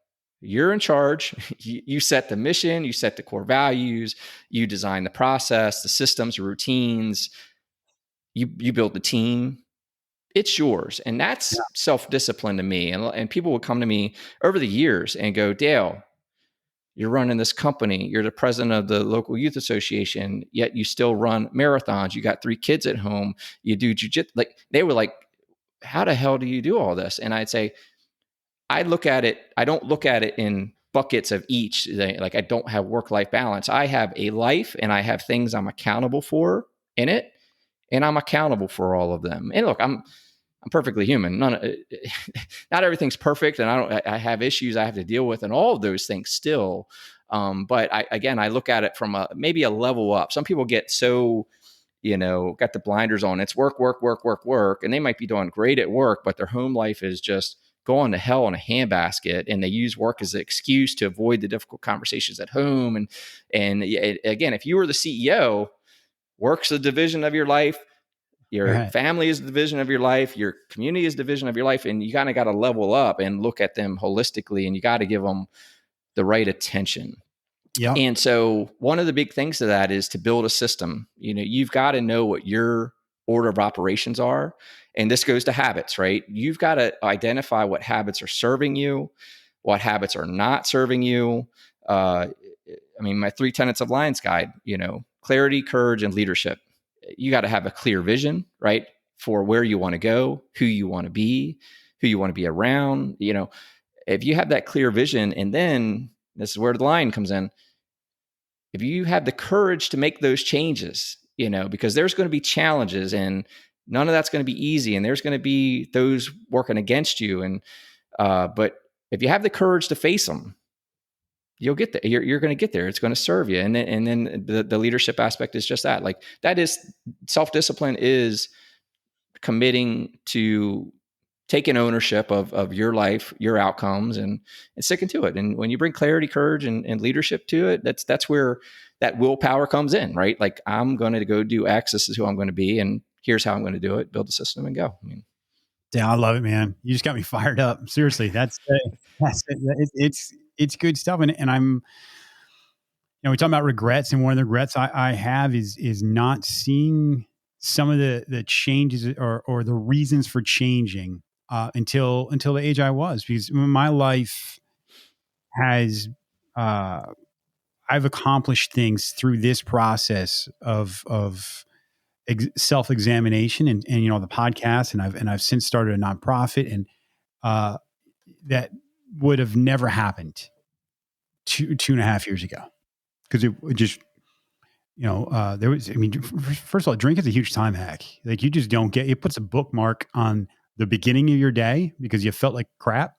You're in charge. You set the mission, you set the core values, you design the process, the systems, routines, you build the team. It's yours. And that's self-discipline to me. And people would come to me over the years and go, Dale, you're running this company. You're the president of the local youth association, yet you still run marathons. You got 3 kids at home. You do jujitsu. Like, they were like, how the hell do you do all this? And I'd say, I don't look at it in buckets of each. Like, I don't have work-life balance. I have a life, and I have things I'm accountable for in it, and I'm accountable for all of them. And look, I'm perfectly human. Not everything's perfect, and I have issues I have to deal with, and all of those things still. But I look at it from maybe a level up. Some people get so, got the blinders on. It's work, work, work, work, work, and they might be doing great at work, but their home life is just going to hell in a handbasket, and they use work as an excuse to avoid the difficult conversations at home. And again, if you were the CEO, work's a division of your life, Go Your ahead. family is the division of your life. Your community is the division of your life. And you kind of got to level up and look at them holistically, and you got to give them the right attention. Yep. And so one of the big things to that is to build a system. You've got to know what your order of operations are. And this goes to habits, right? You've got to identify what habits are serving you, what habits are not serving you. My 3 tenets of Lions Guide, clarity, courage, and leadership. You got to have a clear vision, right? For where you want to go, who you want to be, who you want to be around. If you have that clear vision, and then this is where the line comes in. If you have the courage to make those changes, because there's going to be challenges, and none of that's going to be easy, and there's going to be those working against you. But if you have the courage to face them, you'll get there. You're going to get there. It's going to serve you. And then the leadership aspect is just that. Like, that is self-discipline, is committing to taking ownership of your life, your outcomes, and sticking to it. And when you bring clarity, courage, and leadership to it, that's where that willpower comes in, right? Like, I'm going to go do X. This is who I'm going to be, and here's how I'm going to do it. Build a system and go. Yeah, I love it, man. You just got me fired up. Seriously, that's it's good stuff. And I'm, we're talking about regrets, and one of the regrets I have is not seeing some of the changes or the reasons for changing until the age I was, because my life has I've accomplished things through this process of self-examination and the podcast, and I've since started a nonprofit, and that would have never happened 2.5 years ago, because it just there was, first of all, drink is a huge time hack. Like, you just don't get, it puts a bookmark on the beginning of your day because you felt like crap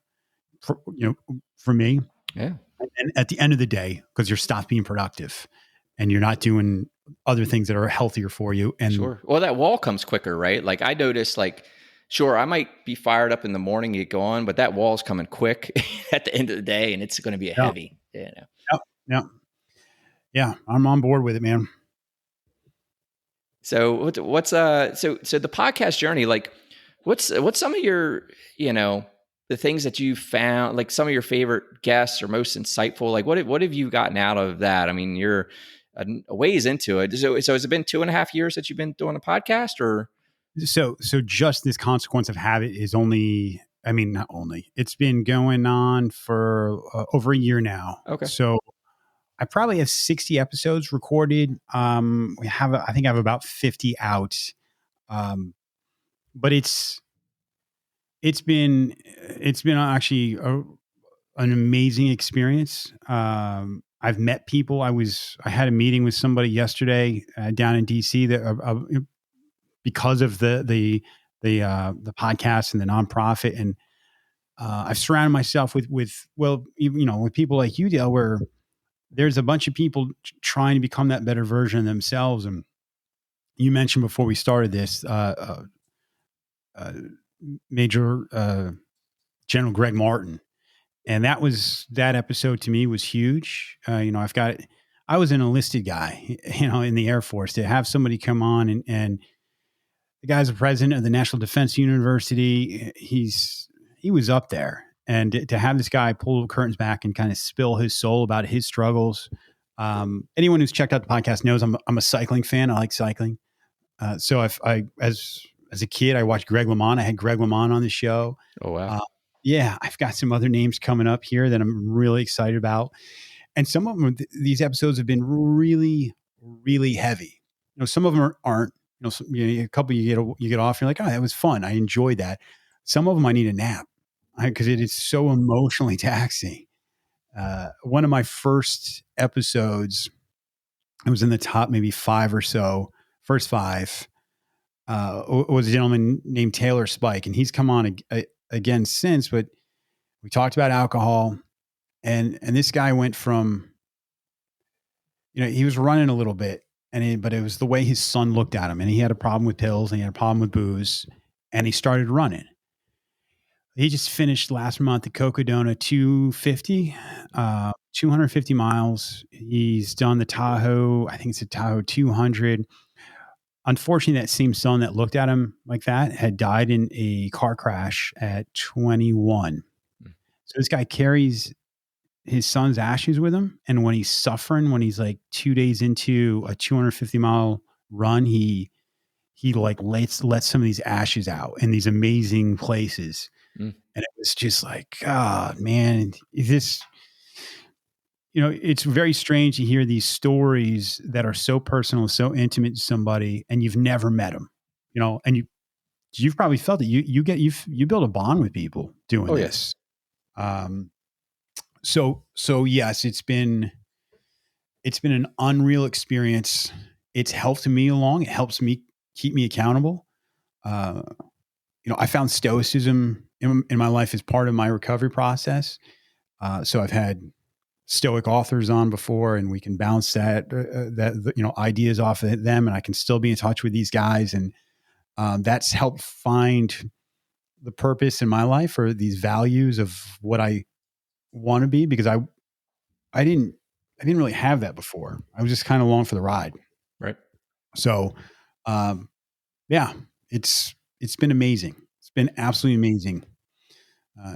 for me. Yeah. And at the end of the day, because you're stopped being productive and you're not doing other things that are healthier for you. And sure. Well, that wall comes quicker, right? Like, I noticed, sure, I might be fired up in the morning, get going, but that wall's coming quick at the end of the day, and it's going to be heavy. Yeah, I'm on board with it, man. So what's so the podcast journey, like, what's some of your, the things that you found, like some of your favorite guests or most insightful, like what have you gotten out of that? I mean, you're a ways into it. So has it been 2.5 years that you've been doing a podcast, or? So just this consequence of habit is only, not only, it's been going on for over a year now. Okay. So I probably have 60 episodes recorded. I think I have about 50 out. But it's been actually an amazing experience. I've met people. I had a meeting with somebody yesterday down in DC that because of the podcast and the nonprofit, and I've surrounded myself with people like you, Dale, where there's a bunch of people trying to become that better version of themselves. And you mentioned before we started this, Major General Greg Martin, and that episode to me was huge. I was an enlisted guy, in the Air Force. To have somebody come on and the guy's the president of the National Defense University. He was up there, and to have this guy pull the curtains back and kind of spill his soul about his struggles. Anyone who's checked out the podcast knows I'm a cycling fan. I like cycling. So as a kid, I watched Greg LeMond. I had Greg LeMond on the show. Oh, wow. Yeah, I've got some other names coming up here that I'm really excited about. And some of them, these episodes have been really, really heavy. Some of them aren't. A couple you get off, you're like, oh, that was fun. I enjoyed that. Some of them I need a nap because it is so emotionally taxing. One of my first episodes, it was in the top maybe 5 or so, first 5, was a gentleman named Taylor Spike, and he's come on again since, but we talked about alcohol, and this guy went from, he was running a little bit, but it was the way his son looked at him, and he had a problem with pills, and he had a problem with booze, and he started running. He just finished last month at Cocodona 250 miles. He's done the Tahoe, I think it's a Tahoe 200. unfortunately, that same son that looked at him like that had died in a car crash at 21. So this guy carries his son's ashes with him. And when he's suffering, when he's like 2 days into a 250-mile run, he like lets some of these ashes out in these amazing places. And it was just like, God, man, this, it's very strange to hear these stories that are so personal, so intimate to somebody, and you've never met them, and you've probably felt it. You build a bond with people doing this. So yes, it's been an unreal experience. It's helped me along. It helps me keep me accountable. I found stoicism in my life as part of my recovery process. So I've had stoic authors on before, and we can bounce that ideas off of them, and I can still be in touch with these guys. And that's helped find the purpose in my life, or these values of what I want to be, because I didn't really have that before. I was just kind of along for the ride. Right. So, yeah, it's been amazing. It's been absolutely amazing.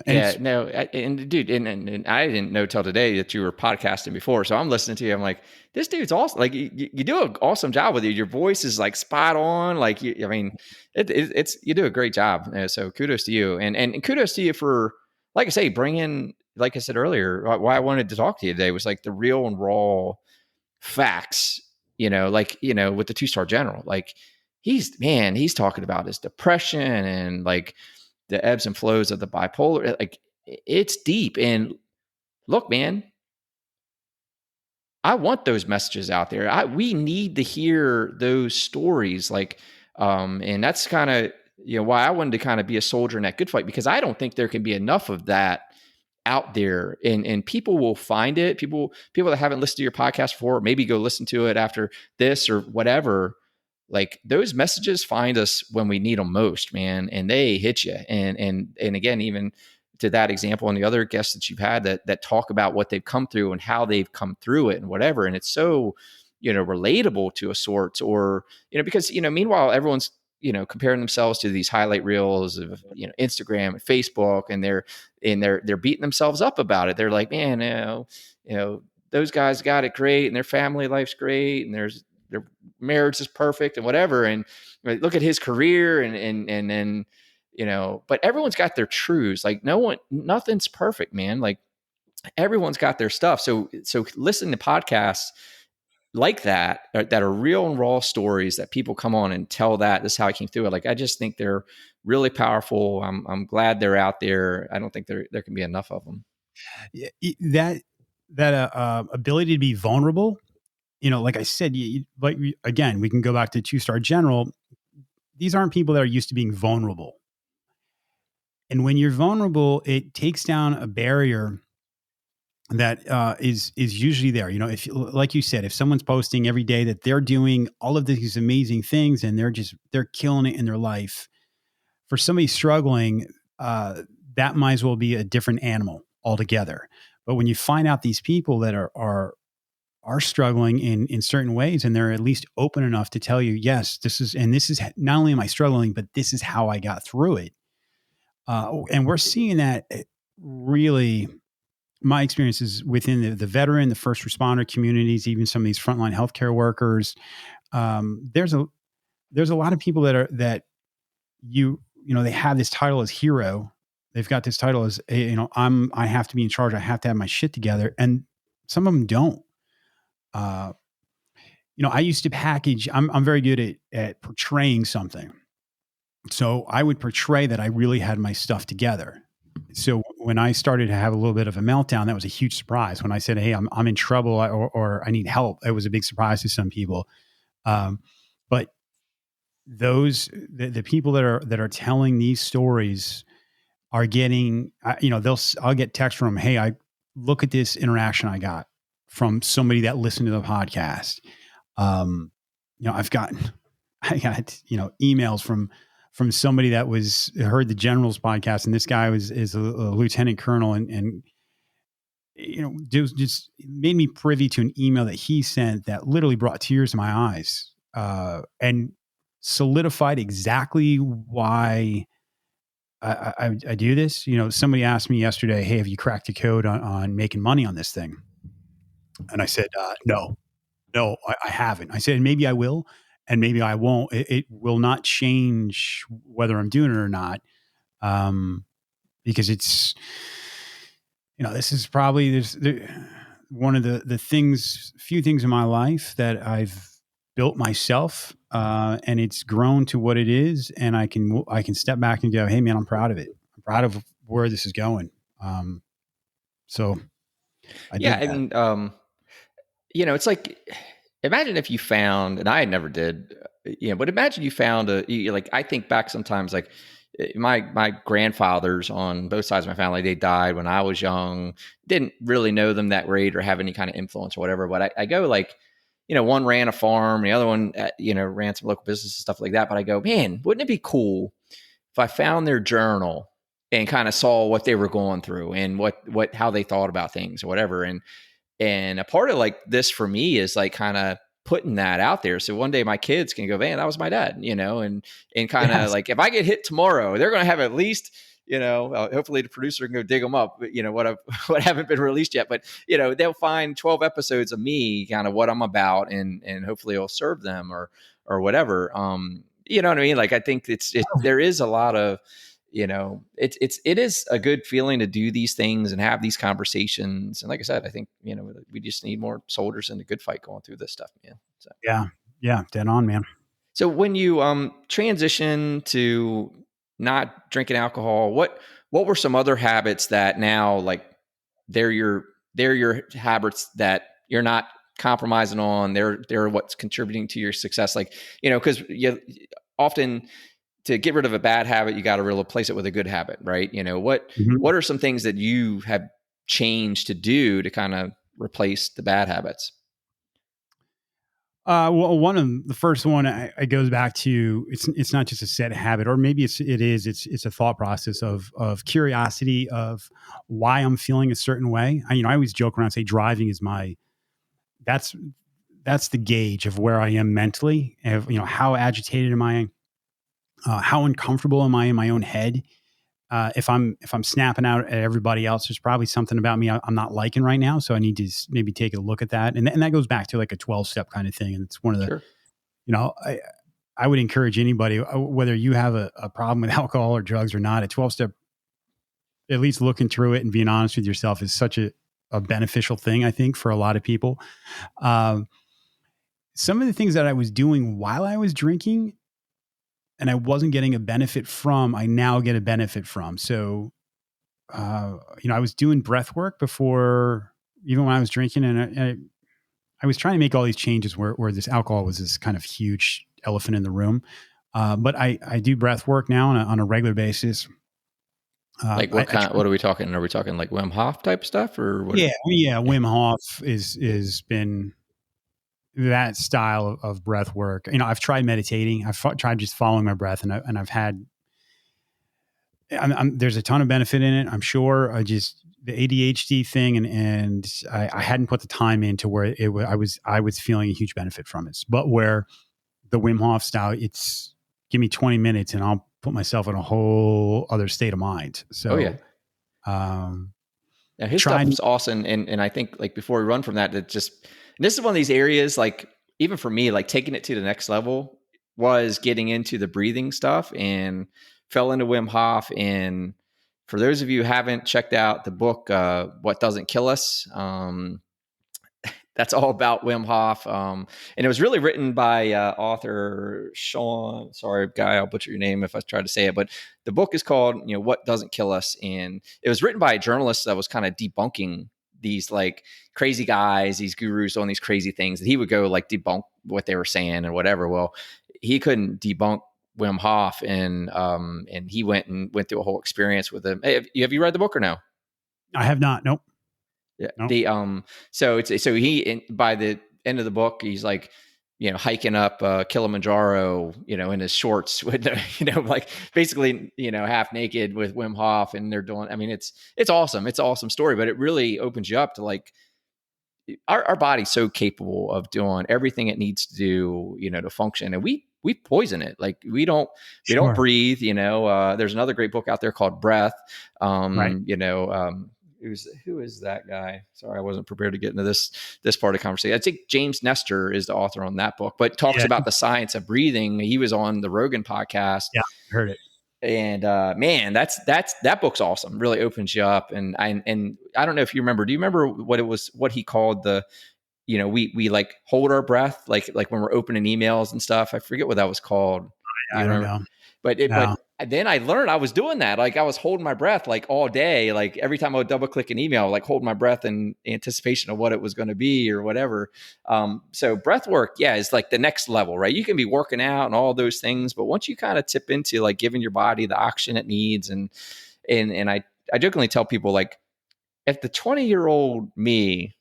Dude, and I didn't know till today that you were podcasting before. So I'm listening to you. I'm like, this dude's awesome. Like you do an awesome job with you. Your voice is like spot on. Like you do a great job. So kudos to you, and kudos to you for, like I say, bringing, like I said earlier, why I wanted to talk to you today was like the real and raw facts. With the 2-star general, like he's talking about his depression and like the ebbs and flows of the bipolar. Like it's deep. And look, man, I want those messages out there. We need to hear those stories. And that's kind of, why I wanted to kind of be a soldier in that good fight, because I don't think there can be enough of that out there, and people will find it. People that haven't listened to your podcast before, maybe go listen to it after this or whatever. Like those messages find us when we need them most, man, and they hit you. And again, even to that example and the other guests that you've had that talk about what they've come through and how they've come through it and whatever. And it's so, relatable to a sort, or, because, meanwhile, everyone's, comparing themselves to these highlight reels of, Instagram and Facebook, and they're beating themselves up about it. They're like, man, those guys got it great and their family life's great and their marriage is perfect and whatever. And look at his career and then, but everyone's got their truths. Like nothing's perfect, man. Like everyone's got their stuff. So listen to podcasts like that are real and raw stories that people come on and tell that this is how I came through it. Like, I just think they're really powerful. I'm glad they're out there. I don't think there can be enough of them. That ability to be vulnerable, like I said, again, we can go back to 2-star general. These aren't people that are used to being vulnerable. And when you're vulnerable, it takes down a barrier that is usually there. If, like you said, if someone's posting every day that they're doing all of these amazing things and they're killing it in their life, for somebody struggling, that might as well be a different animal altogether. But when you find out these people that are struggling in certain ways, and they're at least open enough to tell you, yes, this is not only am I struggling, but this is how I got through it. And we're seeing that really. My experiences within the veteran, the first responder communities, even some of these frontline healthcare workers, there's a lot of people that they have this title as hero. They've got this title as, I have to be in charge. I have to have my shit together. And some of them don't. I used to package, I'm very good at portraying something. So I would portray that I really had my stuff together. So when I started to have a little bit of a meltdown, that was a huge surprise. When I said, hey, I'm in trouble or I need help, it was a big surprise to some people. But the people that are telling these stories are getting, I'll get text from them. Hey, I look at this interaction I got from somebody that listened to the podcast. I got emails from somebody that heard the General's podcast, and this guy is a lieutenant colonel, and just made me privy to an email that he sent that literally brought tears to my eyes. And solidified exactly why I do this. Somebody asked me yesterday, "Hey, have you cracked the code on making money on this thing?" And I said, no, I haven't. I said, maybe I will, and maybe I won't. It will not change whether I'm doing it or not, because it's, this is probably one of the few things in my life that I've built myself, and it's grown to what it is, and I can step back and go, hey man, I'm proud of it. I'm proud of where this is going. So I Yeah, did I that. mean, it's like, imagine if you found, and I never did, but imagine you found like, I think back sometimes, like my grandfathers on both sides of my family, they died when I was young, didn't really know them that great or have any kind of influence or whatever. But I go like, one ran a farm, the other one, ran some local business and stuff like that. But I go, man, wouldn't it be cool if I found their journal and kind of saw what they were going through and how they thought about things or whatever. And a part of like this for me is like kind of putting that out there. So one day my kids can go, man, that was my dad, and kind of Yes. like, if I get hit tomorrow, they're going to have at least, hopefully the producer can go dig them up, what haven't been released yet, but they'll find 12 episodes of me, kind of what I'm about, and hopefully it'll serve them or whatever. You know what I mean? Like, I think there is a lot of, it is a good feeling to do these things and have these conversations. And like I said, I think, we just need more soldiers in the good fight going through this stuff, man. So, Yeah. Dead on, man. so when you transition to not drinking alcohol, what were some other habits that now, like, they're your habits that you're not compromising on? They're what's contributing to your success. Like, because you often, to get rid of a bad habit, you got to replace it with a good habit, right? What are some things that you have changed to do to kind of replace the bad habits? Well, one of the first one, it goes back to, it's not just a set habit, or maybe it's a thought process of curiosity of why I'm feeling a certain way. I always joke around, say driving is that's the gauge of where I am mentally. How agitated am I? How uncomfortable am I in my own head? If I'm snapping out at everybody else, there's probably something about me I'm not liking right now. So I need to maybe take a look at that. And that goes back to like a 12-step kind of thing. And it's one of the, Sure. I would encourage anybody, whether you have a problem with alcohol or drugs or not, a 12-step, at least looking through it and being honest with yourself is such a beneficial thing, I think, for a lot of people. Some of the things that I was doing while I was drinking and I wasn't getting a benefit from, I now get a benefit from. So, I was doing breath work before, even when I was drinking, and I was trying to make all these changes where this alcohol was this kind of huge elephant in the room. But I do breath work now on a regular basis. Like, what are we talking? Are we talking like Wim Hof type stuff, or what? Yeah. Wim Hof is been that style of breath work. I've tried meditating. I've tried just following my breath, and I've had. There's a ton of benefit in it, I'm sure. I just, the ADHD thing, and I hadn't put the time into where I was feeling a huge benefit from it. But where the Wim Hof style, it's give me 20 minutes and I'll put myself in a whole other state of mind. So, Oh yeah. Yeah, his stuff trying. is awesome. And I think, like, before we run from that, this is one of these areas, like, even for me, like, taking it to the next level was getting into the breathing stuff, and fell into Wim Hof. And for those of you who haven't checked out the book, What Doesn't Kill Us, that's all about Wim Hof. And it was really written by author Sean. Sorry, guy, I'll butcher your name if I try to say it. But the book is called, What Doesn't Kill Us. And it was written by a journalist that was kind of debunking these like crazy guys, these gurus on these crazy things. And he would go like debunk what they were saying and whatever. Well, he couldn't debunk Wim Hof. And he went through a whole experience with him. Hey, have you read the book or no? I have not. Nope. Yeah. Nope. So he, by the end of the book, he's like, hiking up Kilimanjaro, in his shorts with, like basically, half naked with Wim Hof, and they're doing. I mean, it's awesome. It's an awesome story, but it really opens you up to like our body's so capable of doing everything it needs to do, to function, and we we poison it. Like we don't Sure. breathe, there's another great book out there called Breath. Right. Who is that guy? Sorry, I wasn't prepared to get into this part of the conversation. I think James Nestor is the author on that book, but talks Yeah. about the science of breathing. He was on the Rogan podcast. Yeah. Heard it. And man, that book's awesome. Really opens you up. And I don't know if you remember. Do you remember what he called we like hold our breath like when we're opening emails and stuff? I forget what that was called. You I don't remember? know. But then I learned I was doing that. Like I was holding my breath like all day. Like every time I would double click an email, like hold my breath in anticipation of what it was going to be or whatever. So breath work, yeah, is like the next level, right? You can be working out and all those things, but once you kind of tip into like giving your body the oxygen it needs, and I jokingly tell people, like, if the 20-year-old me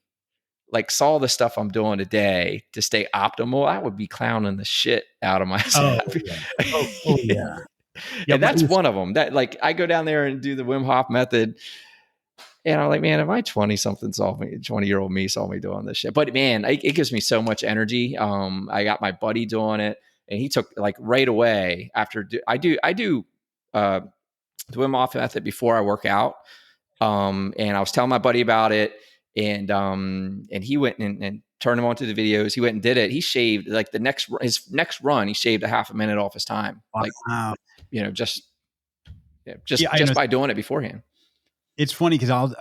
like saw the stuff I'm doing today to stay optimal, I would be clowning the shit out of myself. Oh yeah. Oh yeah. Yeah, And that's one of them. That, like, I go down there and do the Wim Hof method, and I'm like, man, if my 20-year-old me saw me doing this shit. But man, it gives me so much energy. I got my buddy doing it, and he took like right away after I do the Wim Hof method before I work out. And I was telling my buddy about it, and he went and turned him on to the videos. He went and did it. He shaved like his next run. He shaved a half a minute off his time. Like, wow. Just by doing it beforehand. It's funny because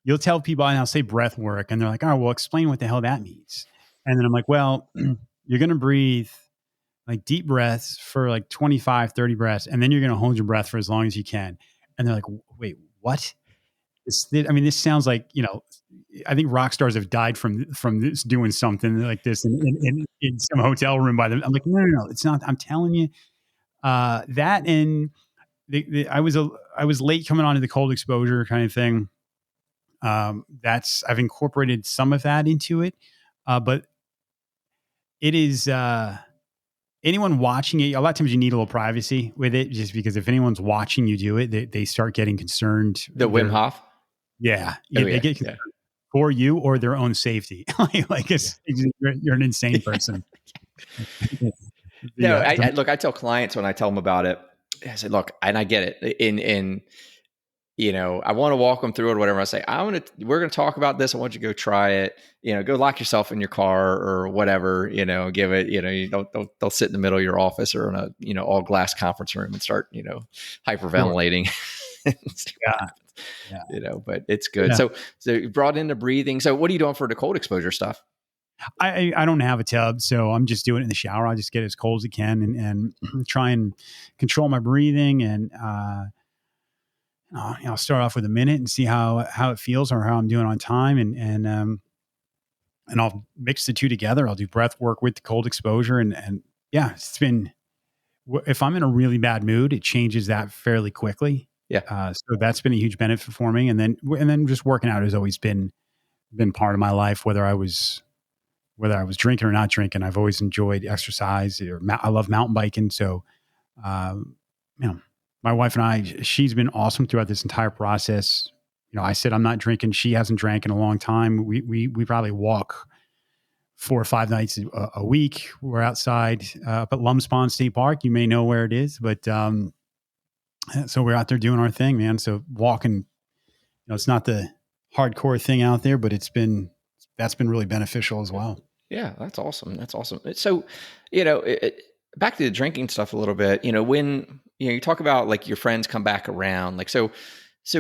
you'll tell people and I'll say breath work and they're like, oh, well, explain what the hell that means. And then I'm like, well, you're going to breathe like deep breaths for like 25, 30 breaths. And then you're going to hold your breath for as long as you can. And they're like, wait, what? This sounds like, I think rock stars have died from this, doing something like this in some hotel room by them. I'm like, no, it's not. I'm telling you that. And I was late coming onto the cold exposure kind of thing. I've incorporated some of that into it, but it is anyone watching it. A lot of times you need a little privacy with it, just because if anyone's watching you do it, they start getting concerned. The Wim Hof, they get concerned for you or their own safety. You're an insane person. No, look, I tell clients when I tell them about it, I said, look, and I get it. I want to walk them through it or whatever. I say, we're going to talk about this. I want you to go try it, go lock yourself in your car or whatever, give it, you don't sit in the middle of your office or in a all glass conference room and start, hyperventilating. But it's good. Yeah. So you brought in the breathing. So what are you doing for the cold exposure stuff? I don't have a tub, so I'm just doing it in the shower. I'll just get as cold as it can and try and control my breathing. And I'll start off with a minute and see how it feels or how I'm doing on time. And I'll mix the two together. I'll do breath work with the cold exposure. And yeah, it's been, if I'm in a really bad mood, it changes that fairly quickly. Yeah. So that's been a huge benefit for me. And then just working out has always been part of my life, whether I was drinking or not drinking. I've always enjoyed exercise. I love mountain biking. So, my wife and she's been awesome throughout this entire process. I said, I'm not drinking. She hasn't drank in a long time. We probably walk 4 or 5 nights a week. We're outside up at Lumspond State Park. You may know where it is, but, so we're out there doing our thing, man. So walking, it's not the hardcore thing out there, but that's been really beneficial as well. Yeah, that's awesome. That's awesome. So, back to the drinking stuff a little bit, when, you talk about like your friends come back around, like, so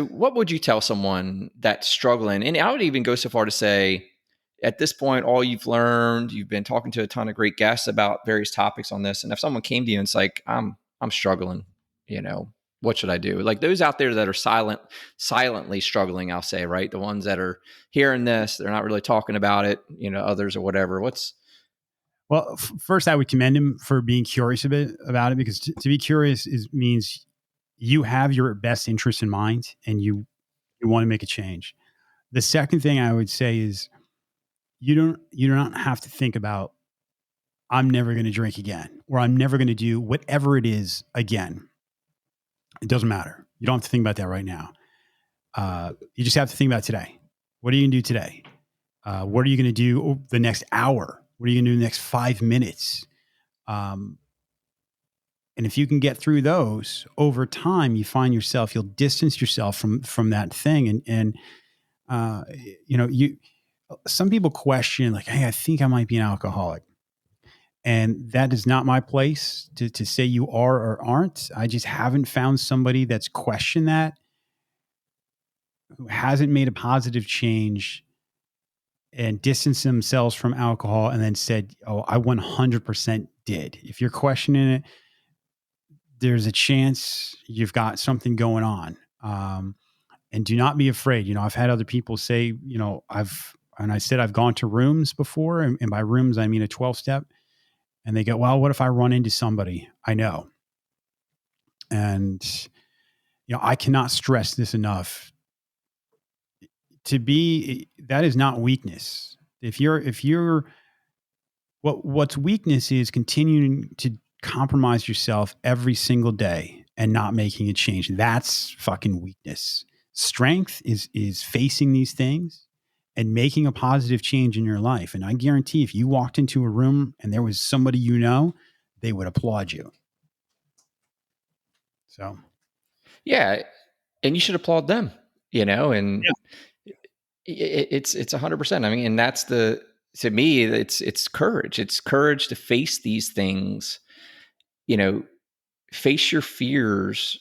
what would you tell someone that's struggling? And I would even go so far to say, at this point, all you've learned, you've been talking to a ton of great guests about various topics on this. And if someone came to you and it's like, I'm struggling, what should I do? Like those out there that are silently struggling, I'll say, right? The ones that are hearing this, they're not really talking about it, others or whatever. Well, first I would commend him for being curious about it, because to be curious means you have your best interest in mind and you want to make a change. The second thing I would say is you don't have to think about, I'm never going to drink again, or I'm never going to do whatever it is again. It doesn't matter. You don't have to think about that right now. You just have to think about today. What are you going to do today? What are you going to do the next hour? What are you going to do the next 5 minutes? Um, and if you can get through those over time, you find yourself, you'll distance yourself from that thing. And uh, some people question like, hey, I think I might be an alcoholic. And that is not my place to say you are or aren't. I just haven't found somebody that's questioned that, who hasn't made a positive change and distanced themselves from alcohol and then said, oh, I 100% did. If you're questioning it, there's a chance you've got something going on. And do not be afraid. I've had other people say, I've gone to rooms before, and by rooms, I mean a 12-step. And they go, well, what if I run into somebody I know? And, I cannot stress this enough. That is not weakness. What's weakness is continuing to compromise yourself every single day and not making a change. That's fucking weakness. Strength is facing these things and making a positive change in your life. And I guarantee if you walked into a room and there was somebody they would applaud you. So, yeah. And you should applaud them, and it's 100%. I mean, and that's to me, it's courage. It's courage to face these things, face your fears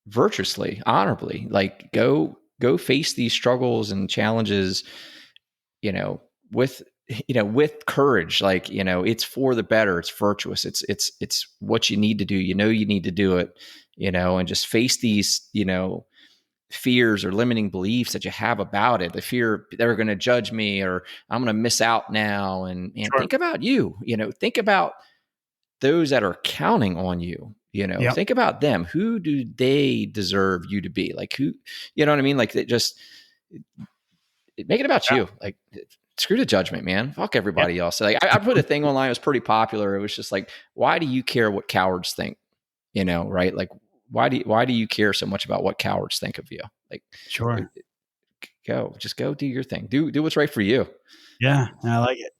virtuously, honorably, like go face these struggles and challenges, with courage. Like, it's for the better, it's virtuous, it's what you need to do. You need to do it, and just face these, fears or limiting beliefs that you have about it. The fear they're going to judge me, or I'm going to miss out now. And sure. Think about you, think about those that are counting on you, Yep. Think about them. Who do they deserve you to be? Like, who, you know what I mean? Like, make it about you. Like, screw the judgment, man. Fuck everybody else. Like, I put a thing online. It was pretty popular. It was just like, why do you care what cowards think? Right? Like, why do you care so much about what cowards think of you? Like, sure. Go do your thing. Do what's right for you. Yeah, I like it.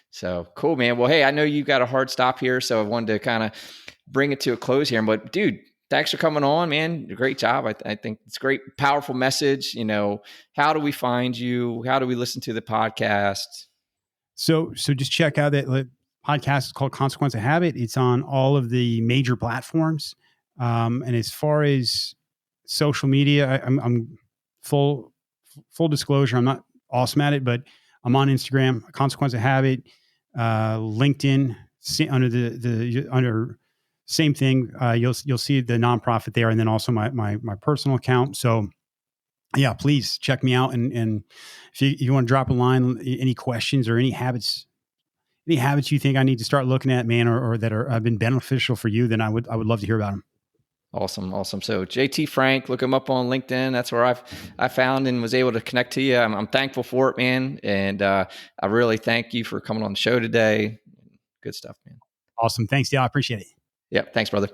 So cool, man. Well, hey, I know you got a hard stop here, so I wanted to kind of bring it to a close here. But dude, thanks for coming on, man. Great job. I think it's a great, powerful message. How do we find you? How do we listen to the podcast? So just check out that podcast. It's called Consequence of Habit. It's on all of the major platforms. And as far as social media, I'm full disclosure. I'm not awesome at it, but I'm on Instagram, Consequence of Habit, LinkedIn, under same thing. You'll see the nonprofit there, and then also my personal account. So yeah, please check me out. And if you want to drop a line, any questions or any habits you think I need to start looking at, man, or that have been beneficial for you, then I would love to hear about them. Awesome. So JT Frank, look him up on LinkedIn. That's where I found and was able to connect to you. I'm thankful for it, man. And I really thank you for coming on the show today. Good stuff, man. Awesome. Thanks, Dale. I appreciate it. Yeah. Thanks, brother.